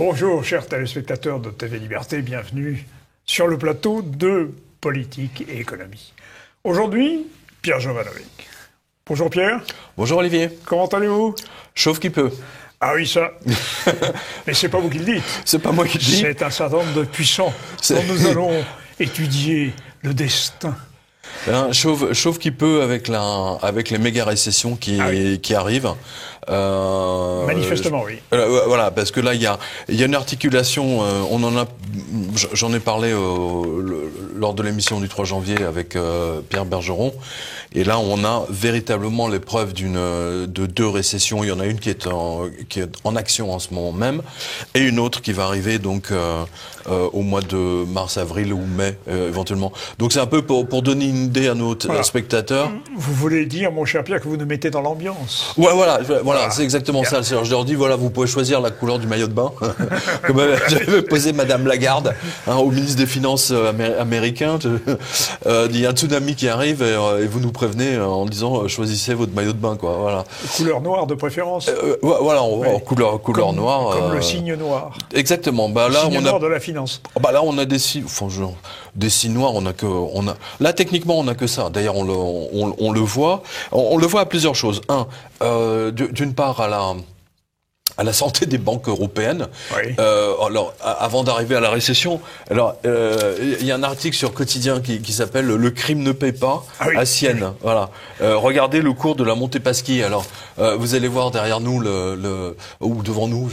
Bonjour, chers téléspectateurs de TV Liberté, bienvenue sur le plateau de Politique et Économie. Aujourd'hui, Pierre Jovanovic. Bonjour Pierre. Bonjour Olivier. Comment allez-vous? Chauve qui peut. Ah oui, ça. Mais c'est pas vous qui le dites. C'est pas moi qui le dis. C'est un certain nombre de puissants dont nous allons étudier le destin. Chauve qui peut avec les méga récessions qui arrivent. Manifestement, oui. Voilà, parce que là il y a une articulation. J'en ai parlé lors de l'émission du 3 janvier avec Pierre Bergeron. Et là, on a véritablement l'épreuve de deux récessions. Il y en a une qui est en action en ce moment même, et une autre qui va arriver donc au mois de mars, avril ou mai éventuellement. Donc c'est un peu pour donner une idée à nos spectateurs. Vous voulez dire, mon cher Pierre, que vous nous mettez dans l'ambiance. Ouais, voilà, c'est exactement ça. Alors, je leur dis, voilà, vous pouvez choisir la couleur du maillot de bain, comme j'avais posé Madame Lagarde au ministre des Finances américain. Il y a un tsunami qui arrive et vous nous prévenez en disant choisissez votre maillot de bain, quoi. Voilà. Couleur noire de préférence. Voilà, couleur noire. Comme le signe noir. Exactement. Bah le là, signe noir de la finance. Bah là, on a des signes. Enfin, des signes noirs. Là, techniquement, on n'a que ça. D'ailleurs, on le voit. On le voit à plusieurs choses. D'une part, à la santé des banques européennes. Oui. Alors, avant d'arriver à la récession, il y a un article sur Quotidien qui s'appelle "Le crime ne paie pas" à Sienne. Oui. Voilà. Regardez le cours de la Montepaschi. Alors, vous allez voir derrière nous ou devant nous,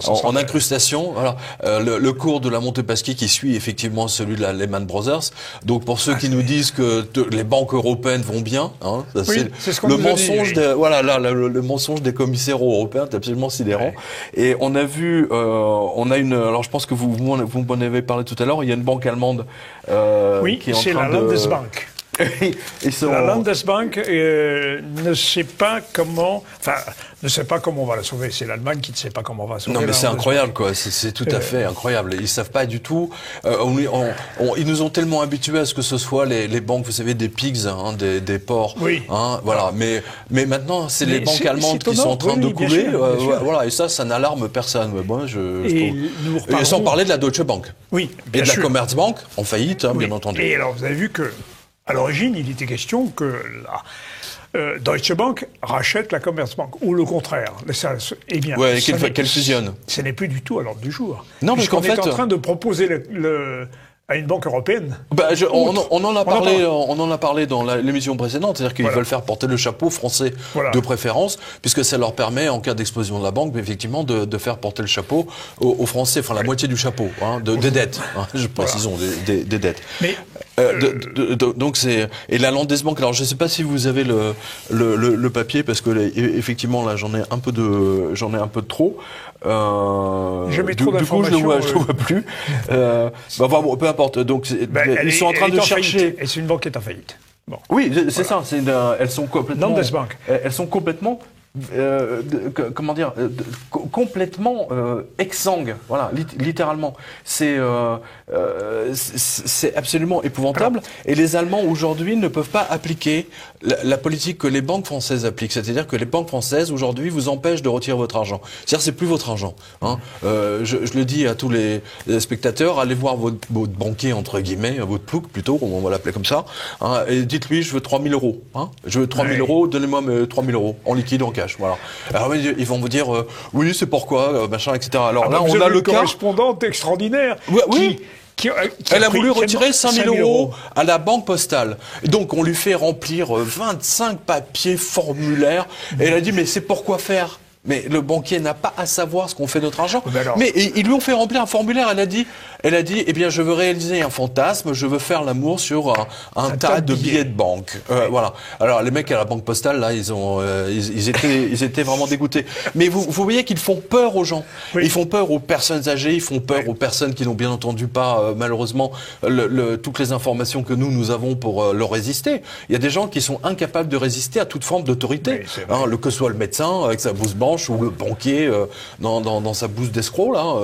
en incrustation, voilà, le cours de la Montepaschi qui suit effectivement celui de la Lehman Brothers. Donc, pour ceux qui nous disent que les banques européennes vont bien, hein, c'est ce qu'on le nous a mensonge dit, oui. le mensonge des commissaires européens. Absolument sidérant. Ouais. Et on a vu, alors je pense que vous m'en avez parlé tout à l'heure, il y a une banque allemande qui est en train de... Oui, c'est la Landesbank. La Landesbank ne sait pas comment on va la sauver. C'est l'Allemagne qui ne sait pas comment on va la sauver. Non, mais c'est incroyable, quoi. C'est tout à fait incroyable. Ils savent pas du tout. Ils nous ont tellement habitués à ce que ce soit les banques, vous savez, des pigs, hein, des porcs. Oui. Hein, voilà. Mais maintenant, c'est les banques allemandes qui sont en train de couler. Voilà. Et ça n'alarme personne. Moi, et sans parler de la Deutsche Bank. Oui. Et de la Commerzbank en faillite, hein, bien entendu. Et alors, vous avez vu que à l'origine, il était question que la Deutsche Bank rachète la Commerzbank, ou le contraire. Eh bien, qu'elle fusionne. Ce n'est plus du tout à l'ordre du jour. Non, parce qu'en fait, est en train de proposer à une banque européenne. On en a parlé dans l'émission précédente, c'est-à-dire qu'ils veulent faire porter le chapeau français de préférence, puisque ça leur permet, en cas d'explosion de la banque, effectivement, de faire porter le chapeau aux Français, enfin la moitié du chapeau, hein, des dettes, hein, précisons, des dettes. Mais donc et la Landesbank. Alors je ne sais pas si vous avez le papier, parce que effectivement là j'en ai un peu de trop. Du coup, je le vois plus. Bon, peu importe. Donc, ils sont en train de chercher. Et c'est une banque qui est en faillite. Bon. Oui, c'est ça. Elles sont complètement. Landesbank. Elles sont complètement. Comment dire, complètement exsangues, voilà, littéralement. C'est absolument épouvantable. Alors, et les Allemands aujourd'hui ne peuvent pas appliquer la politique que les banques françaises appliquent. C'est-à-dire que les banques françaises aujourd'hui vous empêchent de retirer votre argent. C'est-à-dire c'est plus votre argent. Hein. Je le dis à tous les spectateurs, allez voir votre banquier entre guillemets, votre plouc plutôt, on va l'appeler comme ça, hein, et dites-lui je veux 3 000 euros. Hein, je veux 3 000 euros, donnez-moi 3 000 euros en liquide, en cash. Voilà. Alors ils vont vous dire oui c'est pourquoi machin, etc. Alors là on a le cas correspondante extraordinaire. Oui. Elle a voulu retirer 5 000 euros à la banque postale. Donc on lui fait remplir 25 papiers formulaires et elle a dit mais c'est pourquoi faire? Mais le banquier n'a pas à savoir ce qu'on fait de notre argent. Mais ils lui ont fait remplir un formulaire. Elle a dit, eh bien, je veux réaliser un fantasme, je veux faire l'amour sur un tas de billets de banque. Voilà. Alors, les mecs à la banque postale, là, ils étaient vraiment dégoûtés. Mais vous voyez qu'ils font peur aux gens. Oui. Ils font peur aux personnes âgées, ils font peur aux personnes qui n'ont bien entendu pas, malheureusement, toutes les informations que nous avons pour leur résister. Il y a des gens qui sont incapables de résister à toute forme d'autorité. Oui, hein, que ce soit le médecin avec sa blouse blanche ou le banquier dans sa blouse d'escroc, là.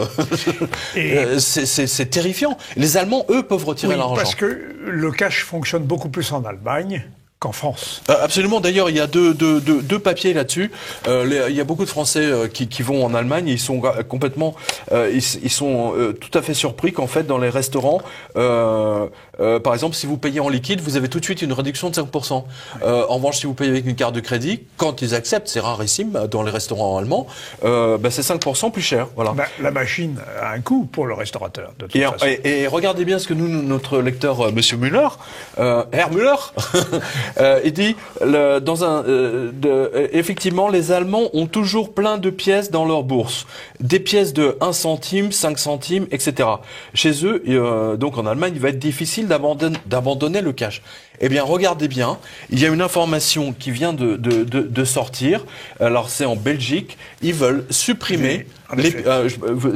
C'est terrifiant. Les Allemands, eux, peuvent retirer l'argent. Parce que le cash fonctionne beaucoup plus en Allemagne qu'en France. Absolument. D'ailleurs, il y a deux papiers là-dessus. Il y a beaucoup de Français qui vont en Allemagne. Et ils sont complètement, ils sont tout à fait surpris qu'en fait, dans les restaurants, par exemple, si vous payez en liquide, vous avez tout de suite une réduction de 5%. En revanche, si vous payez avec une carte de crédit, quand ils acceptent, c'est rarissime dans les restaurants allemands, c'est 5% plus cher. Voilà. La machine a un coût pour le restaurateur. De toute façon. Et regardez bien ce que notre lecteur, Monsieur Müller, Herr Müller. Il dit, effectivement, les Allemands ont toujours plein de pièces dans leur bourse. Des pièces de 1 centime, 5 centimes, etc. Chez eux, donc en Allemagne, il va être difficile d'abandonner le cash. Eh bien, regardez bien, il y a une information qui vient de sortir. Alors, c'est en Belgique. Ils veulent supprimer...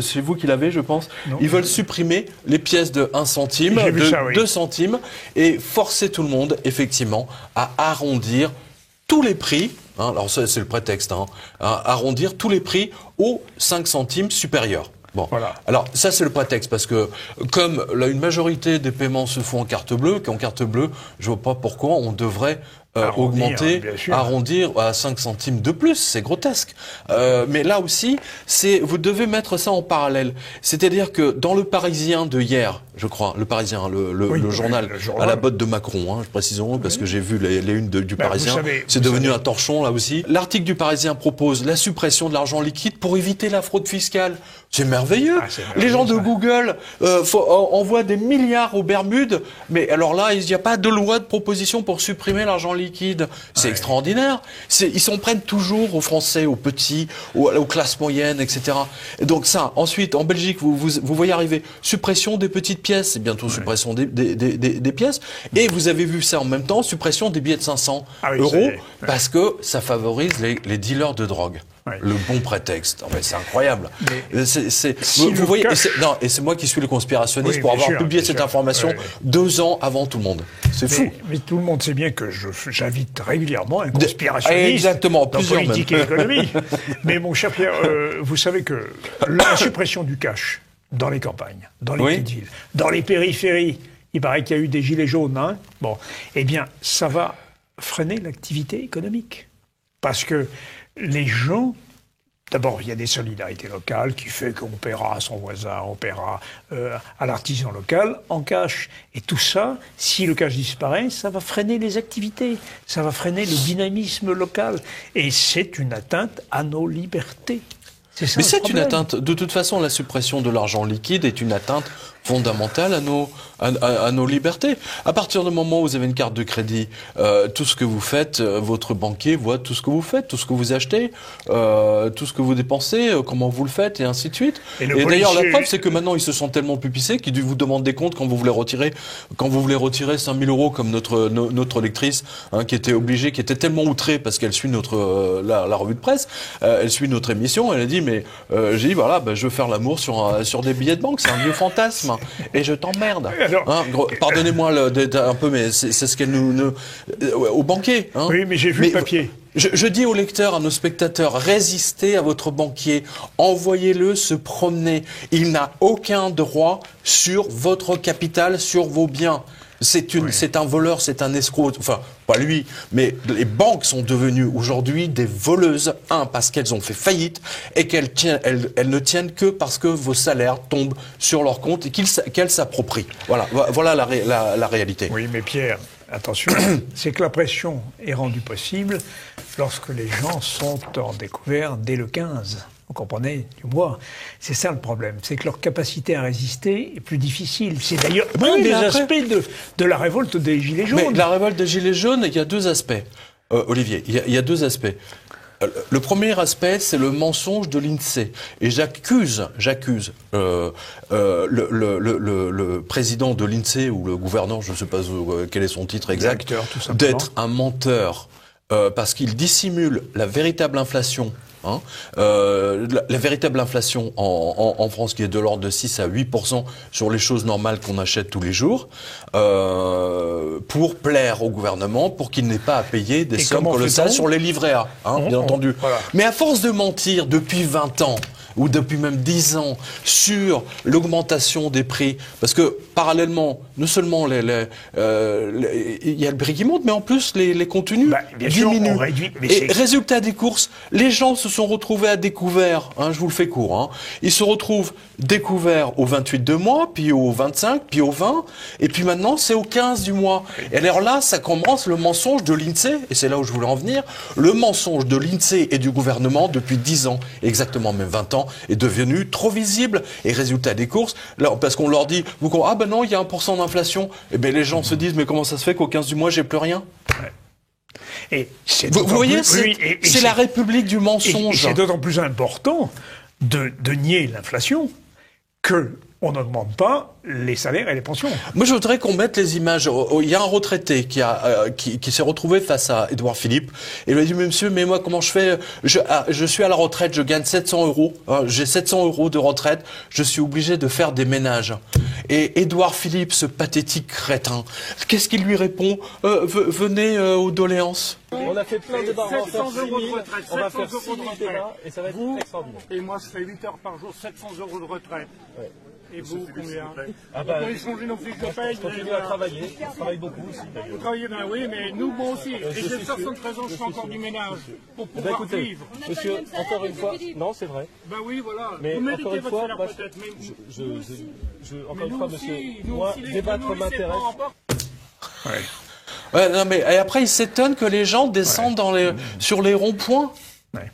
c'est vous qui l'avez, je pense. Non, ils veulent supprimer les pièces de 1 centime, de 2 centimes, et forcer tout le monde, effectivement, à arrondir tous les prix. Alors, c'est le prétexte, à arrondir tous les prix aux 5 centimes supérieurs. Bon, voilà. Alors ça c'est le prétexte parce que comme une majorité des paiements se font en carte bleue, je vois pas pourquoi on devrait arrondir à 5 centimes de plus, c'est grotesque. Mais là aussi, vous devez mettre ça en parallèle. C'est-à-dire que dans le Parisien de hier, je crois, le Parisien, le journal à la botte de Macron, précisons, parce que j'ai vu les unes du Parisien, c'est devenu un torchon là aussi. L'article du Parisien propose la suppression de l'argent liquide pour éviter la fraude fiscale. C'est merveilleux. Les gens de Google envoient des milliards aux Bermudes, mais alors là, il n'y a pas de loi de proposition pour supprimer l'argent liquide. C'est extraordinaire. Ils prennent toujours aux Français, aux petits, aux classes moyennes, etc. Et donc ça, ensuite, en Belgique, vous voyez arriver suppression des petites pièces, c'est bientôt suppression des pièces, et vous avez vu ça en même temps, suppression des billets de 500 euros, parce que ça favorise les dealers de drogue. Le bon prétexte. C'est incroyable. Vous voyez, et c'est moi qui suis le conspirationniste pour avoir publié cette information 2 ans avant tout le monde. C'est fou. Mais tout le monde sait bien que j'invite régulièrement un conspirationniste dans politique et économie. Mais mon cher Pierre, vous savez que la suppression du cash dans les campagnes, dans les petites villes, dans les périphéries, il paraît qu'il y a eu des gilets jaunes, eh bien, ça va freiner l'activité économique. Parce que les gens, d'abord, il y a des solidarités locales qui fait qu'on paiera à son voisin, on paiera à l'artisan local en cash. Et tout ça, si le cash disparaît, ça va freiner les activités, ça va freiner le dynamisme local. Et c'est une atteinte à nos libertés. Mais c'est une atteinte. De toute façon, la suppression de l'argent liquide est une atteinte fondamentale à nos libertés. À partir du moment où vous avez une carte de crédit, tout ce que vous faites, votre banquier voit tout ce que vous faites, tout ce que vous achetez, tout ce que vous dépensez, comment vous le faites, et ainsi de suite. Et d'ailleurs, la preuve, c'est que maintenant, ils se sont tellement pupissés qu'ils vous demandent des comptes quand vous voulez retirer 5 000 euros, comme notre lectrice, qui était tellement outrée parce qu'elle suit la revue de presse, elle suit notre émission, elle a dit, mais j'ai dit, je veux faire l'amour sur des billets de banque, c'est un vieux fantasme. Et je t'emmerde. Pardonnez-moi un peu, mais c'est ce qu'elle au banquier. Oui, mais j'ai vu le papier. Je dis aux lecteurs, à nos spectateurs, résistez à votre banquier, envoyez-le se promener. Il n'a aucun droit sur votre capital, sur vos biens. C'est un voleur, c'est un escroc. Enfin, pas lui, mais les banques sont devenues aujourd'hui des voleuses. Parce qu'elles ont fait faillite et qu'elles ne tiennent que parce que vos salaires tombent sur leur compte et qu'elles s'approprient. Voilà la réalité. Oui, mais Pierre, attention, c'est que la pression est rendue possible lorsque les gens sont en découvert dès le 15. Vous comprenez, du mois. C'est ça le problème. C'est que leur capacité à résister est plus difficile. C'est d'ailleurs un des aspects de la révolte des Gilets jaunes. Mais la révolte des Gilets jaunes, il y a 2 aspects. Olivier, il y a 2 aspects. Le premier aspect, c'est le mensonge de l'INSEE. Et j'accuse le président de l'INSEE ou le gouverneur, je ne sais pas quel est son titre exact, d'être un menteur. Parce qu'il dissimule la véritable inflation. La véritable inflation en France qui est de l'ordre de 6 à 8% sur les choses normales qu'on achète tous les jours, pour plaire au gouvernement, pour qu'il n'ait pas à payer des sommes colossales sur les livrets A, bien entendu. Voilà. Mais à force de mentir depuis 20 ans, ou depuis même 10 ans sur l'augmentation des prix, parce que parallèlement, non seulement il y a le prix qui monte, mais en plus les contenus diminuent. Et résultat des courses, les gens se sont retrouvés à découvert, hein, je vous le fais court, hein, ils se retrouvent découverts au 28 de mois, puis au 25, puis au 20, et puis maintenant c'est au 15 du mois. Et alors là, ça commence le mensonge de l'INSEE, et c'est là où je voulais en venir, le mensonge de l'INSEE et du gouvernement depuis 10 ans, exactement même 20 ans, est devenu trop visible. Et résultat des courses, là, parce qu'on leur dit, ah ben non, il y a 1% d'inflation, et bien les gens se disent, mais comment ça se fait qu'au 15 du mois, j'ai plus rien? Et vous voyez, c'est la République du mensonge. Et c'est d'autant plus important de nier l'inflation que on n'augmente pas les salaires et les pensions. Moi, je voudrais qu'on mette les images. Il y a un retraité qui s'est retrouvé face à Édouard Philippe et il lui a dit, mais monsieur, mais moi, comment je fais? Je suis à la retraite, je gagne 700 euros. J'ai 700 euros de retraite. Je suis obligé de faire des ménages. Et Édouard Philippe, ce pathétique crétin, qu'est-ce qu'il lui répond? Venez aux doléances. On a fait plein de débats. 700 euros de retraite, on va faire 700 euros de retraite. Et ça va être extraordinaire. Et moi, je fais 8 heures par jour, 700 euros de retraite. Ouais. Et vous, combien? Ah bah, Vous changez nos fiches de paye. je continue à travailler. Je travaille beaucoup aussi. Vous travaillez, ben oui, mais nous, moi aussi. Et j'ai 73 ans, je fais encore du ménage pour pouvoir vivre. Monsieur, encore une fois, non, c'est vrai. Ben oui, voilà. Mais vous méritez encore une votre fois, salaire moi, peut-être, mais encore une fois, monsieur, moi, débattre m'intéresse. Ouais, non, mais et après, il s'étonne que les gens descendent sur les ronds-points. Ouais.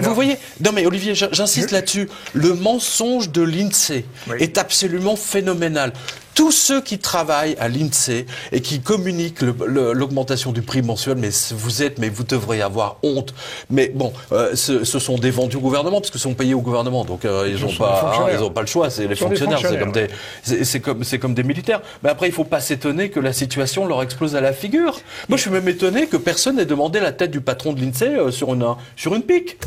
Vous voyez, non mais Olivier, j'insiste là-dessus, le mensonge de l'INSEE est absolument phénoménal. Tous ceux qui travaillent à l'INSEE et qui communiquent l'augmentation du prix mensuel, mais vous devriez avoir honte. Mais bon, ce sont des vendus au gouvernement parce que sont payés au gouvernement, donc ils n'ont pas le choix. C'est les fonctionnaires, c'est comme des militaires. Mais après, il faut pas s'étonner que la situation leur explose à la figure. Moi, je suis même étonné que personne n'ait demandé la tête du patron de l'INSEE sur une pique.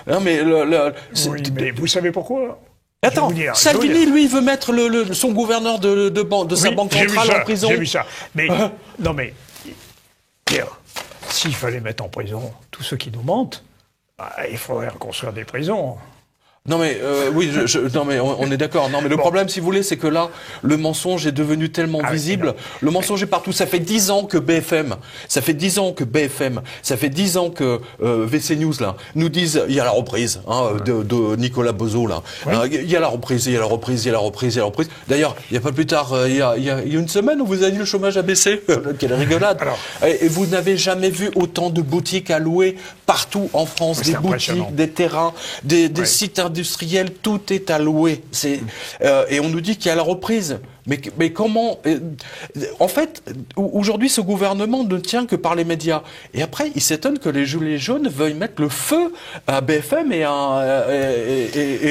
Non mais oui, mais vous savez pourquoi? Attends, Salvini, lui, il veut mettre son gouverneur de sa banque centrale en prison. J'ai vu ça. Mais, non mais, Pierre, s'il fallait mettre en prison tous ceux qui nous mentent, il faudrait reconstruire des prisons. Non mais oui, non mais on est d'accord. Non mais le problème, si vous voulez, c'est que là, le mensonge est devenu tellement visible. Le mensonge est partout. Ça fait 10 ans que BFM, ça fait 10 ans que VC News là nous disent il y a la reprise de Nicolas Bozo là. Il y a la reprise. D'ailleurs, il y a pas plus tard, il y a une semaine, on vous a dit le chômage a baissé. Quelle rigolade. Et vous n'avez jamais vu autant de boutiques à louer partout en France, des boutiques, des terrains, des sites industriel, tout est à louer. Et on nous dit qu'il y a la reprise. Mais comment en fait, aujourd'hui, ce gouvernement ne tient que par les médias. Et après, il s'étonne que les gilets jaunes veuillent mettre le feu à BFM et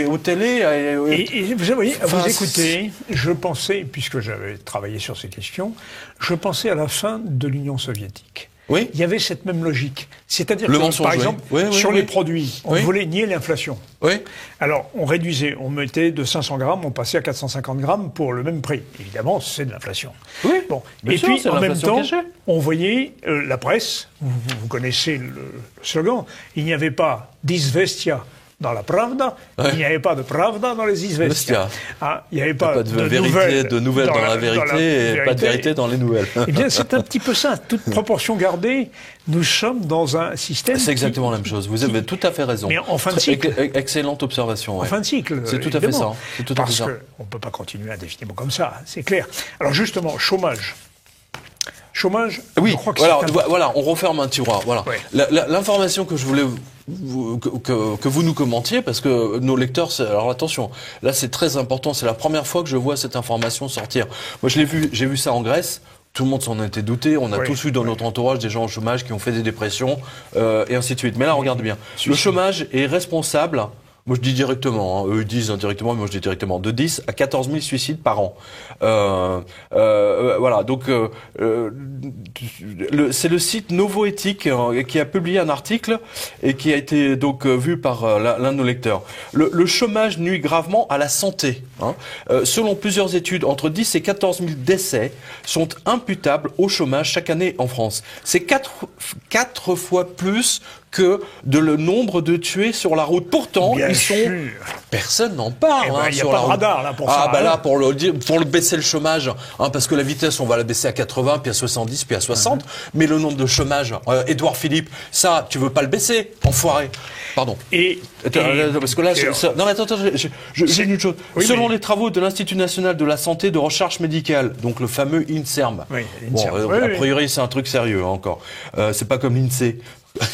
aux télé. Et vous voyez, vous écoutez, je pensais, puisque j'avais travaillé sur ces questions, je pensais à la fin de l'Union soviétique. Oui. Il y avait cette même logique. C'est-à-dire que, par exemple, sur les produits, on voulait nier l'inflation. Oui. Alors, on réduisait, on mettait de 500 grammes, on passait à 450 grammes pour le même prix. Évidemment, c'est de l'inflation. Oui. Bon. Et puis, en même temps, cachée. on voyait la presse, vous connaissez le slogan, il n'y avait pas d'Izvestia dans la Pravda, il n'y avait pas de Pravda dans les Izvestia. Il n'y avait pas de nouvelles dans la vérité et pas de vérité dans les nouvelles. Eh bien, c'est un petit peu ça. Toute proportion gardée, nous sommes dans un système. C'est exactement la même chose. Vous avez tout à fait raison. Mais en fin de cycle. Excellente observation. En fin de cycle. C'est tout à fait ça. Parce qu'on ne peut pas continuer indéfiniment comme ça, c'est clair. Alors, justement, chômage. Chômage, oui, je crois que voilà, on referme un tiroir. Voilà. Ouais. L'information que je voulais que vous nous commentiez, parce que nos lecteurs, alors attention, là c'est très important, c'est la première fois que je vois cette information sortir. Moi j'ai vu ça en Grèce. Tout le monde s'en était douté. On a tous eu dans notre entourage des gens au chômage qui ont fait des dépressions et ainsi de suite. Mais là, regarde bien. Le chômage est responsable. Moi, je dis directement, eux ils disent indirectement, mais moi je dis directement, de 10 à 14 000 suicides par an. Voilà, donc c'est le site Novoéthique qui a publié un article et qui a été donc vu par l'un de nos lecteurs. Le chômage nuit gravement à la santé. Selon plusieurs études, entre 10 et 14 000 décès sont imputables au chômage chaque année en France. C'est 4 fois plus que de le nombre de tués sur la route. Pourtant, Bien ils sont... sûr. Personne n'en parle. Il n'y a sur pas la de route. radar là pour ça. Ah bah là, pour le baisser le chômage, parce que la vitesse, on va la baisser à 80, puis à 70, puis à 60. Mais le nombre de chômage, Édouard Philippe, ça, tu veux pas le baisser, enfoiré. Pardon. Parce que là, non mais attends, j'ai une chose. Oui, selon les travaux de l'Institut national de la santé de recherche médicale, donc le fameux INSERM. Oui, bon, a priori, c'est un truc sérieux encore. C'est pas comme l'INSEE.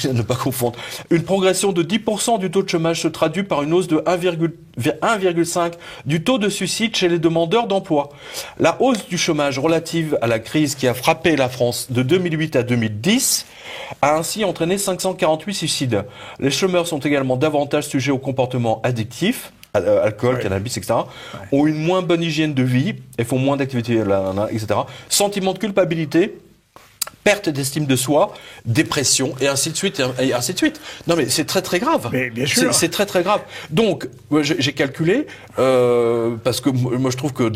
Ne pas confondre. Une progression de 10% du taux de chômage se traduit par une hausse de 1,5 du taux de suicide chez les demandeurs d'emploi. La hausse du chômage relative à la crise qui a frappé la France de 2008 à 2010 a ainsi entraîné 548 suicides. Les chômeurs sont également davantage sujets aux comportements addictifs, alcool, cannabis, etc., ont une moins bonne hygiène de vie et font moins d'activités, etc. Sentiment de culpabilité, perte d'estime de soi, dépression, et ainsi de suite, et ainsi de suite. Non, mais c'est très très grave. Mais bien sûr. C'est très très grave. Donc, j'ai calculé, parce que moi je trouve que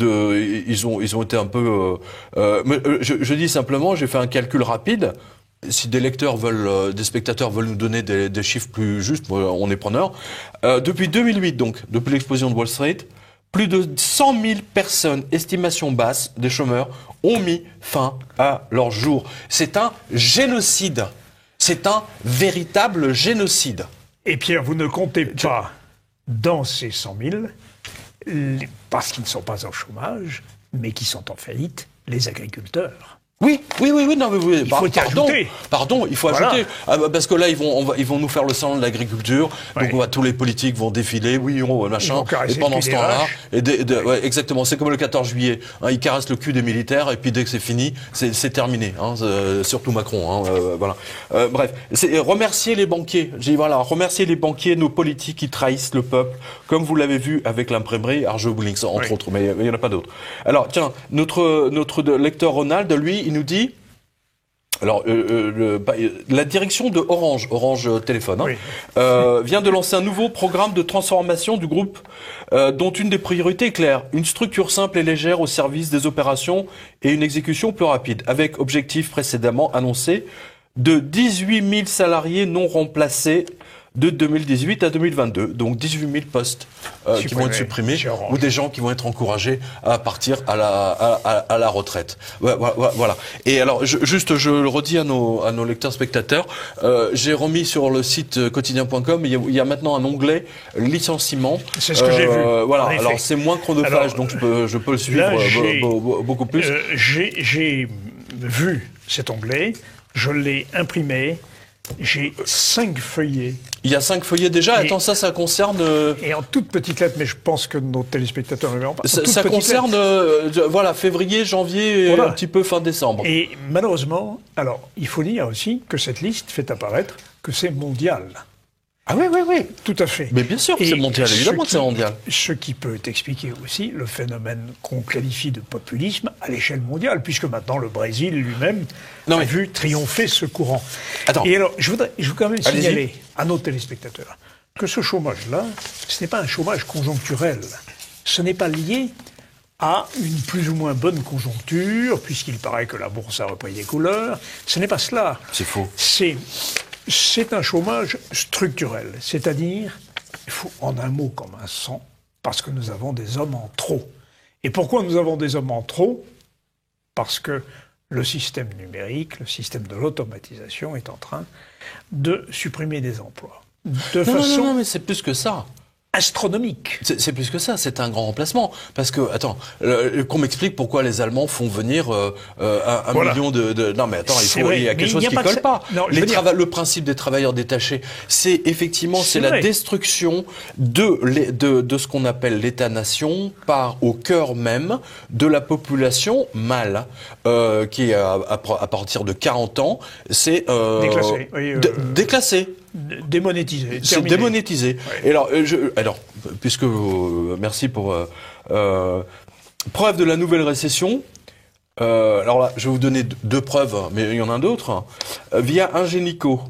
ils ont été un peu... je dis simplement, j'ai fait un calcul rapide. Si des lecteurs veulent, des spectateurs veulent nous donner des chiffres plus justes, on est preneur. Depuis 2008, donc, depuis l'explosion de Wall Street, plus de 100 000 personnes, estimation basse, des chômeurs, ont mis fin à leur jour. C'est un génocide. C'est un véritable génocide. Et Pierre, vous ne comptez pas dans ces 100 000, parce qu'ils ne sont pas en chômage, mais qui sont en faillite, les agriculteurs. Oui, non, mais il faut pardon, il faut ajouter, parce que là ils vont nous faire le salon de l'agriculture, donc tous les politiques vont défiler, machin, et pendant ce temps-là, exactement, c'est comme le 14 juillet, ils caressent le cul des militaires, et puis dès que c'est fini, c'est terminé, surtout Macron, voilà. Bref, remercier les banquiers, remercier les banquiers, nos politiques qui trahissent le peuple, comme vous l'avez vu avec l'imprimerie Arjobolinks, entre autres, mais il y en a pas d'autres. Alors tiens, notre lecteur Ronald, lui, il nous dit, alors la direction de Orange Téléphone, vient de lancer un nouveau programme de transformation du groupe, dont une des priorités est claire, une structure simple et légère au service des opérations et une exécution plus rapide, avec objectif précédemment annoncé de 18 000 salariés non remplacés de 2018 à 2022. Donc 18 000 postes qui vont être supprimés ou des gens qui vont être encouragés à partir à la retraite. Voilà. Et alors, je le redis à nos lecteurs spectateurs, j'ai remis sur le site quotidien.com, il y a maintenant un onglet licenciement. C'est ce que j'ai vu. Voilà. Alors c'est moins chronophage, donc je peux le suivre beaucoup plus. J'ai vu cet onglet, je l'ai imprimé. J'ai 5 feuillets. Il y a 5 feuillets déjà. Attends, ça concerne... Et en toutes petites lettres, mais je pense que nos téléspectateurs ne verront pas. Ça concerne, février, janvier, et un petit peu fin décembre. Et malheureusement, alors, il faut dire aussi que cette liste fait apparaître que c'est mondial. Ah oui. Tout à fait. Mais bien sûr que c'est mondial, évidemment que c'est mondial. Ce qui peut expliquer aussi le phénomène qu'on qualifie de populisme à l'échelle mondiale, puisque maintenant le Brésil lui-même a vu triompher ce courant. Attends. Et alors, je veux quand même signaler à nos téléspectateurs que ce chômage-là, ce n'est pas un chômage conjoncturel. Ce n'est pas lié à une plus ou moins bonne conjoncture, puisqu'il paraît que la bourse a repris des couleurs. Ce n'est pas cela. C'est faux. C'est un chômage structurel, c'est-à-dire, il faut en un mot comme un sang, parce que nous avons des hommes en trop. Et pourquoi nous avons des hommes en trop ? Parce que le système numérique, le système de l'automatisation est en train de supprimer des emplois. Non, mais c'est plus que ça. Astronomique. C'est plus que ça, c'est un grand remplacement. Parce que, attends, qu'on m'explique pourquoi les Allemands font venir un million de... Non mais attends, il y a quelque chose qui ne colle pas. Non, le principe des travailleurs détachés, c'est effectivement la destruction de ce qu'on appelle l'État-nation par au cœur même de la population mâle, qui à partir de 40 ans, c'est... déclassé. Déclassé. Démonétisé. C'est démonétisé. Ouais. Et alors, puisque merci pour preuve de la nouvelle récession. Alors là, je vais vous donner 2 preuves, mais il y en a d'autres. Via Ingenico.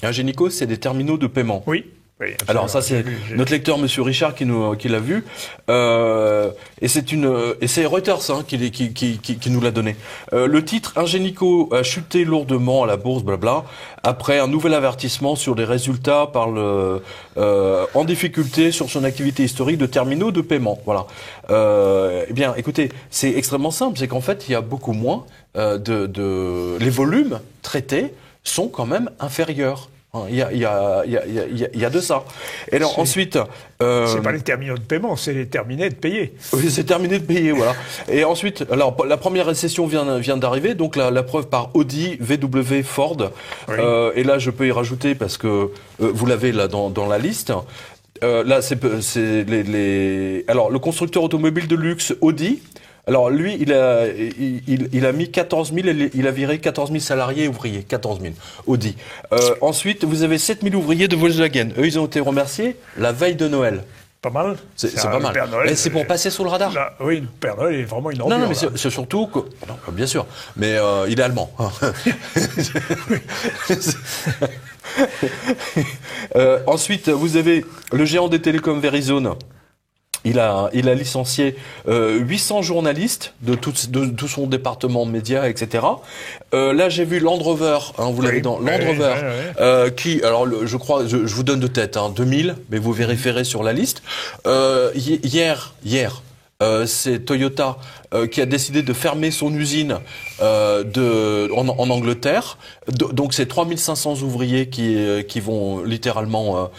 Ingenico, c'est des terminaux de paiement. Oui. Oui, alors ça c'est notre lecteur Monsieur Richard qui l'a vu et c'est Reuters qui nous l'a donné. Le titre Ingenico a chuté lourdement à la bourse blabla après un nouvel avertissement sur les résultats en difficulté sur son activité historique de terminaux de paiement. Voilà. Eh bien écoutez, c'est extrêmement simple, c'est qu'en fait il y a beaucoup moins les volumes traités sont quand même inférieurs. Il y a de ça. Et alors ensuite, c'est pas les terminaux de paiement, c'est les terminés de payer. Oui, c'est terminé de payer, voilà. Et ensuite, alors la première récession vient d'arriver, donc la preuve par Audi, VW, Ford. Oui. Et là, je peux y rajouter parce que vous l'avez là dans la liste. Là, alors le constructeur automobile de luxe Audi. Alors lui, il a mis 14 000, il a viré 14 000 salariés et ouvriers, 14 000, Audi. Ensuite, vous avez 7 000 ouvriers de Volkswagen. Eux, ils ont été remerciés la veille de Noël. Pas mal. C'est pas mal. Et c'est pour passer sous le radar. Là, oui, le Père Noël est vraiment une ordure. Non, mais c'est surtout que... Non, bien sûr, mais il est allemand. Ensuite, vous avez le géant des télécoms Verizon. Il a licencié 800 journalistes de tout son département médias, etc. Là, j'ai vu Land Rover, vous l'avez dans Land Rover, qui, alors je crois, je vous donne de tête, 2000, mais vous vérifierez sur la liste. Hier, c'est Toyota qui a décidé de fermer son usine en Angleterre. Donc c'est 3500 ouvriers qui vont littéralement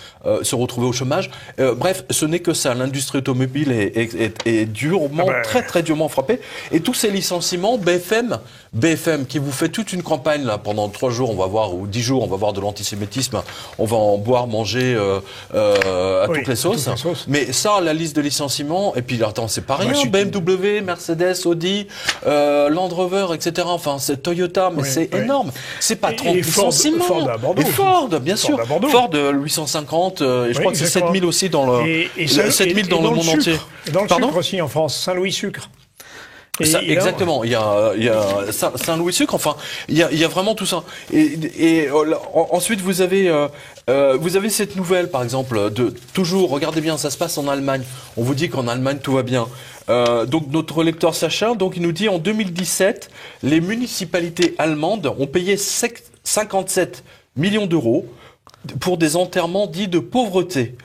se retrouver au chômage. Bref, ce n'est que ça. L'industrie automobile est durement, très très durement frappée. Et tous ces licenciements, BFM qui vous fait toute une campagne là pendant 3 jours, on va voir, ou 10 jours, on va voir de l'antisémitisme. On va en boire, manger à toutes les sauces. Mais ça, la liste de licenciements. Et puis attends, c'est pas rien. BMW, Mercedes, Audi, Land Rover, etc. Enfin, c'est Toyota, mais c'est énorme. C'est pas 30 licenciements. Ford à Bordeaux. Et Ford, bien sûr. Ford, 850, et je crois que c'est 7000 aussi dans le 7000 dans le monde entier. Dans le sucre aussi en France, Saint-Louis Sucre. Exactement, il y a Saint-Louis Sucre, enfin, il y a vraiment tout ça. Et ensuite, vous avez cette nouvelle, par exemple, toujours, regardez bien, ça se passe en Allemagne. On vous dit qu'en Allemagne, tout va bien. Donc, notre lecteur Sacha, donc, il nous dit, en 2017, les municipalités allemandes ont payé 57 millions d'euros pour des enterrements dits de pauvreté.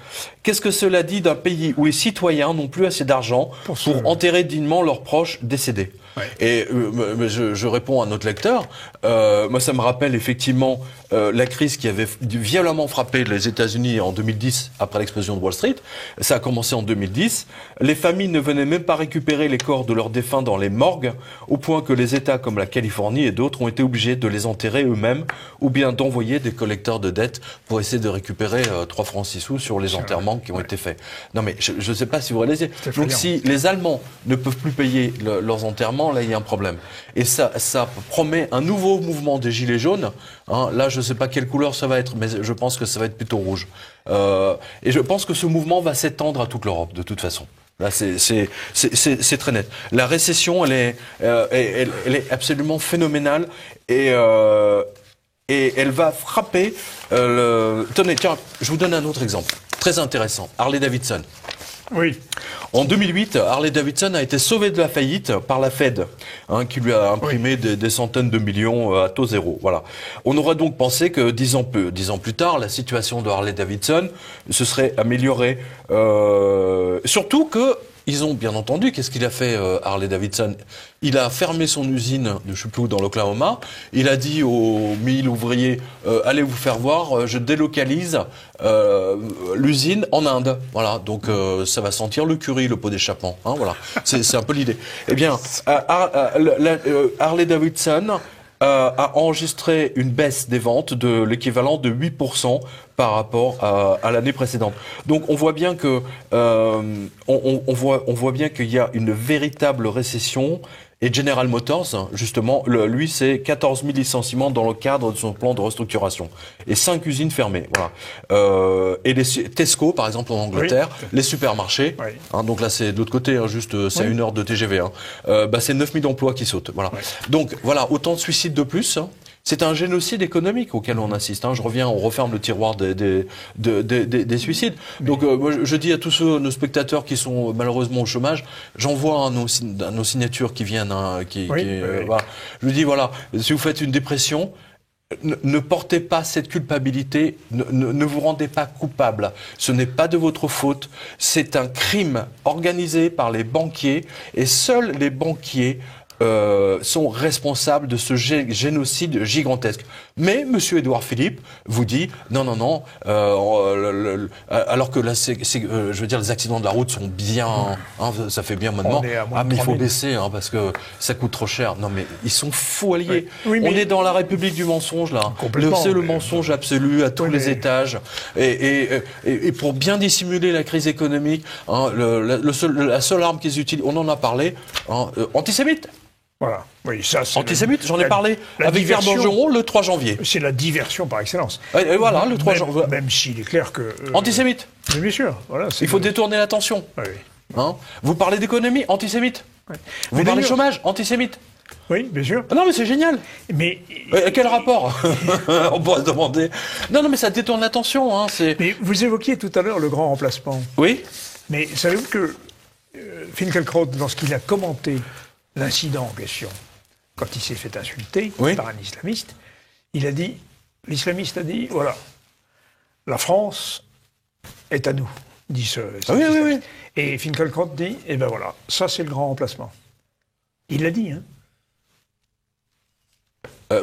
Qu'est-ce que cela dit d'un pays où les citoyens n'ont plus assez d'argent pour enterrer dignement leurs proches décédés? Et je réponds à notre lecteur. Moi, ça me rappelle effectivement la crise qui avait violemment frappé les États-Unis en 2010 après l'explosion de Wall Street. Ça a commencé en 2010. Les familles ne venaient même pas récupérer les corps de leurs défunts dans les morgues, au point que les États comme la Californie et d'autres ont été obligés de les enterrer eux-mêmes, ou bien d'envoyer des collecteurs de dettes pour essayer de récupérer 3 francs 6 sous sur les enterrements qui ont été faits. Non, mais je ne sais pas si vous réalisez. Donc, si les Allemands ne peuvent plus payer leurs enterrements, là, il y a un problème. Et ça promet un nouveau mouvement des Gilets jaunes. Là, je ne sais pas quelle couleur ça va être, mais je pense que ça va être plutôt rouge. Et je pense que ce mouvement va s'étendre à toute l'Europe, de toute façon. Là, c'est très net. La récession, elle est absolument phénoménale et elle va frapper. Tenez, tiens, je vous donne un autre exemple très intéressant. Harley-Davidson. Oui. En 2008, Harley-Davidson a été sauvé de la faillite par la Fed, qui lui a imprimé des centaines de millions à taux zéro. Voilà. On aurait donc pensé que 10 ans plus tard, la situation de Harley-Davidson se serait améliorée. Surtout que ils ont bien entendu, qu'est-ce qu'il a fait Harley-Davidson? Il a fermé son usine, je ne sais plus où, dans l'Oklahoma. Il a dit aux 1000 ouvriers, allez vous faire voir, je délocalise l'usine en Inde. Voilà, donc ça va sentir le curry, le pot d'échappement. Voilà, c'est un peu l'idée. Eh bien, Harley-Davidson a enregistré une baisse des ventes de l'équivalent de 8% par rapport à l'année précédente. Donc on voit bien que on voit bien qu'il y a une véritable récession. Et General Motors, justement, lui, c'est 14 000 licenciements dans le cadre de son plan de restructuration. Et 5 usines fermées, voilà. Et les Tesco, par exemple, en Angleterre, les supermarchés, donc là, c'est de l'autre côté, juste, c'est à 1 heure de TGV, c'est 9 000 emplois qui sautent, voilà. Donc, voilà, autant de suicides de plus, C'est un génocide économique auquel on assiste. Hein. On referme le tiroir des suicides. Donc, moi, je dis à tous nos spectateurs qui sont malheureusement au chômage, j'envoie nos signatures qui viennent. Hein, voilà. Je dis voilà, si vous faites une dépression, ne portez pas cette culpabilité, ne vous rendez pas coupable. Ce n'est pas de votre faute. C'est un crime organisé par les banquiers et seuls les banquiers sont responsables de ce génocide gigantesque. Mais Monsieur Édouard Philippe vous dit non, alors que là, je veux dire, les accidents de la route sont bien, hein, ça fait bien maintenant. Mais il faut baisser hein, parce que ça coûte trop cher. Non, mais ils sont fous alliés. Oui, on est dans la République du mensonge là. C'est le mensonge absolu à tous les étages. Et pour bien dissimuler la crise économique, hein, la seule arme qu'ils utilisent, on en a et antisémite. Voilà. Oui, ça, antisémite, j'en ai parlé avec Vert Bergeron le 3 janvier. C'est la diversion par excellence. Et voilà, le 3 janvier. Même s'il est clair que... antisémite. Mais bien sûr. Voilà, il faut détourner l'attention. Oui. Hein, vous parlez d'économie, antisémite. Oui. Vous parlez de chômage, antisémite. Oui, bien sûr. Non, mais c'est génial. Mais quel rapport? On pourrait se demander. Non, mais ça détourne l'attention. Hein, mais vous évoquiez tout à l'heure le grand remplacement. Oui. Mais savez-vous que Finkielkraut, lorsqu'il a commenté l'incident en question, quand il s'est fait insulter par un islamiste, l'islamiste a dit, voilà, la France est à nous, dit ce oui. Et Finkielkraut dit, eh ben voilà, ça c'est le grand remplacement. Il l'a dit, hein.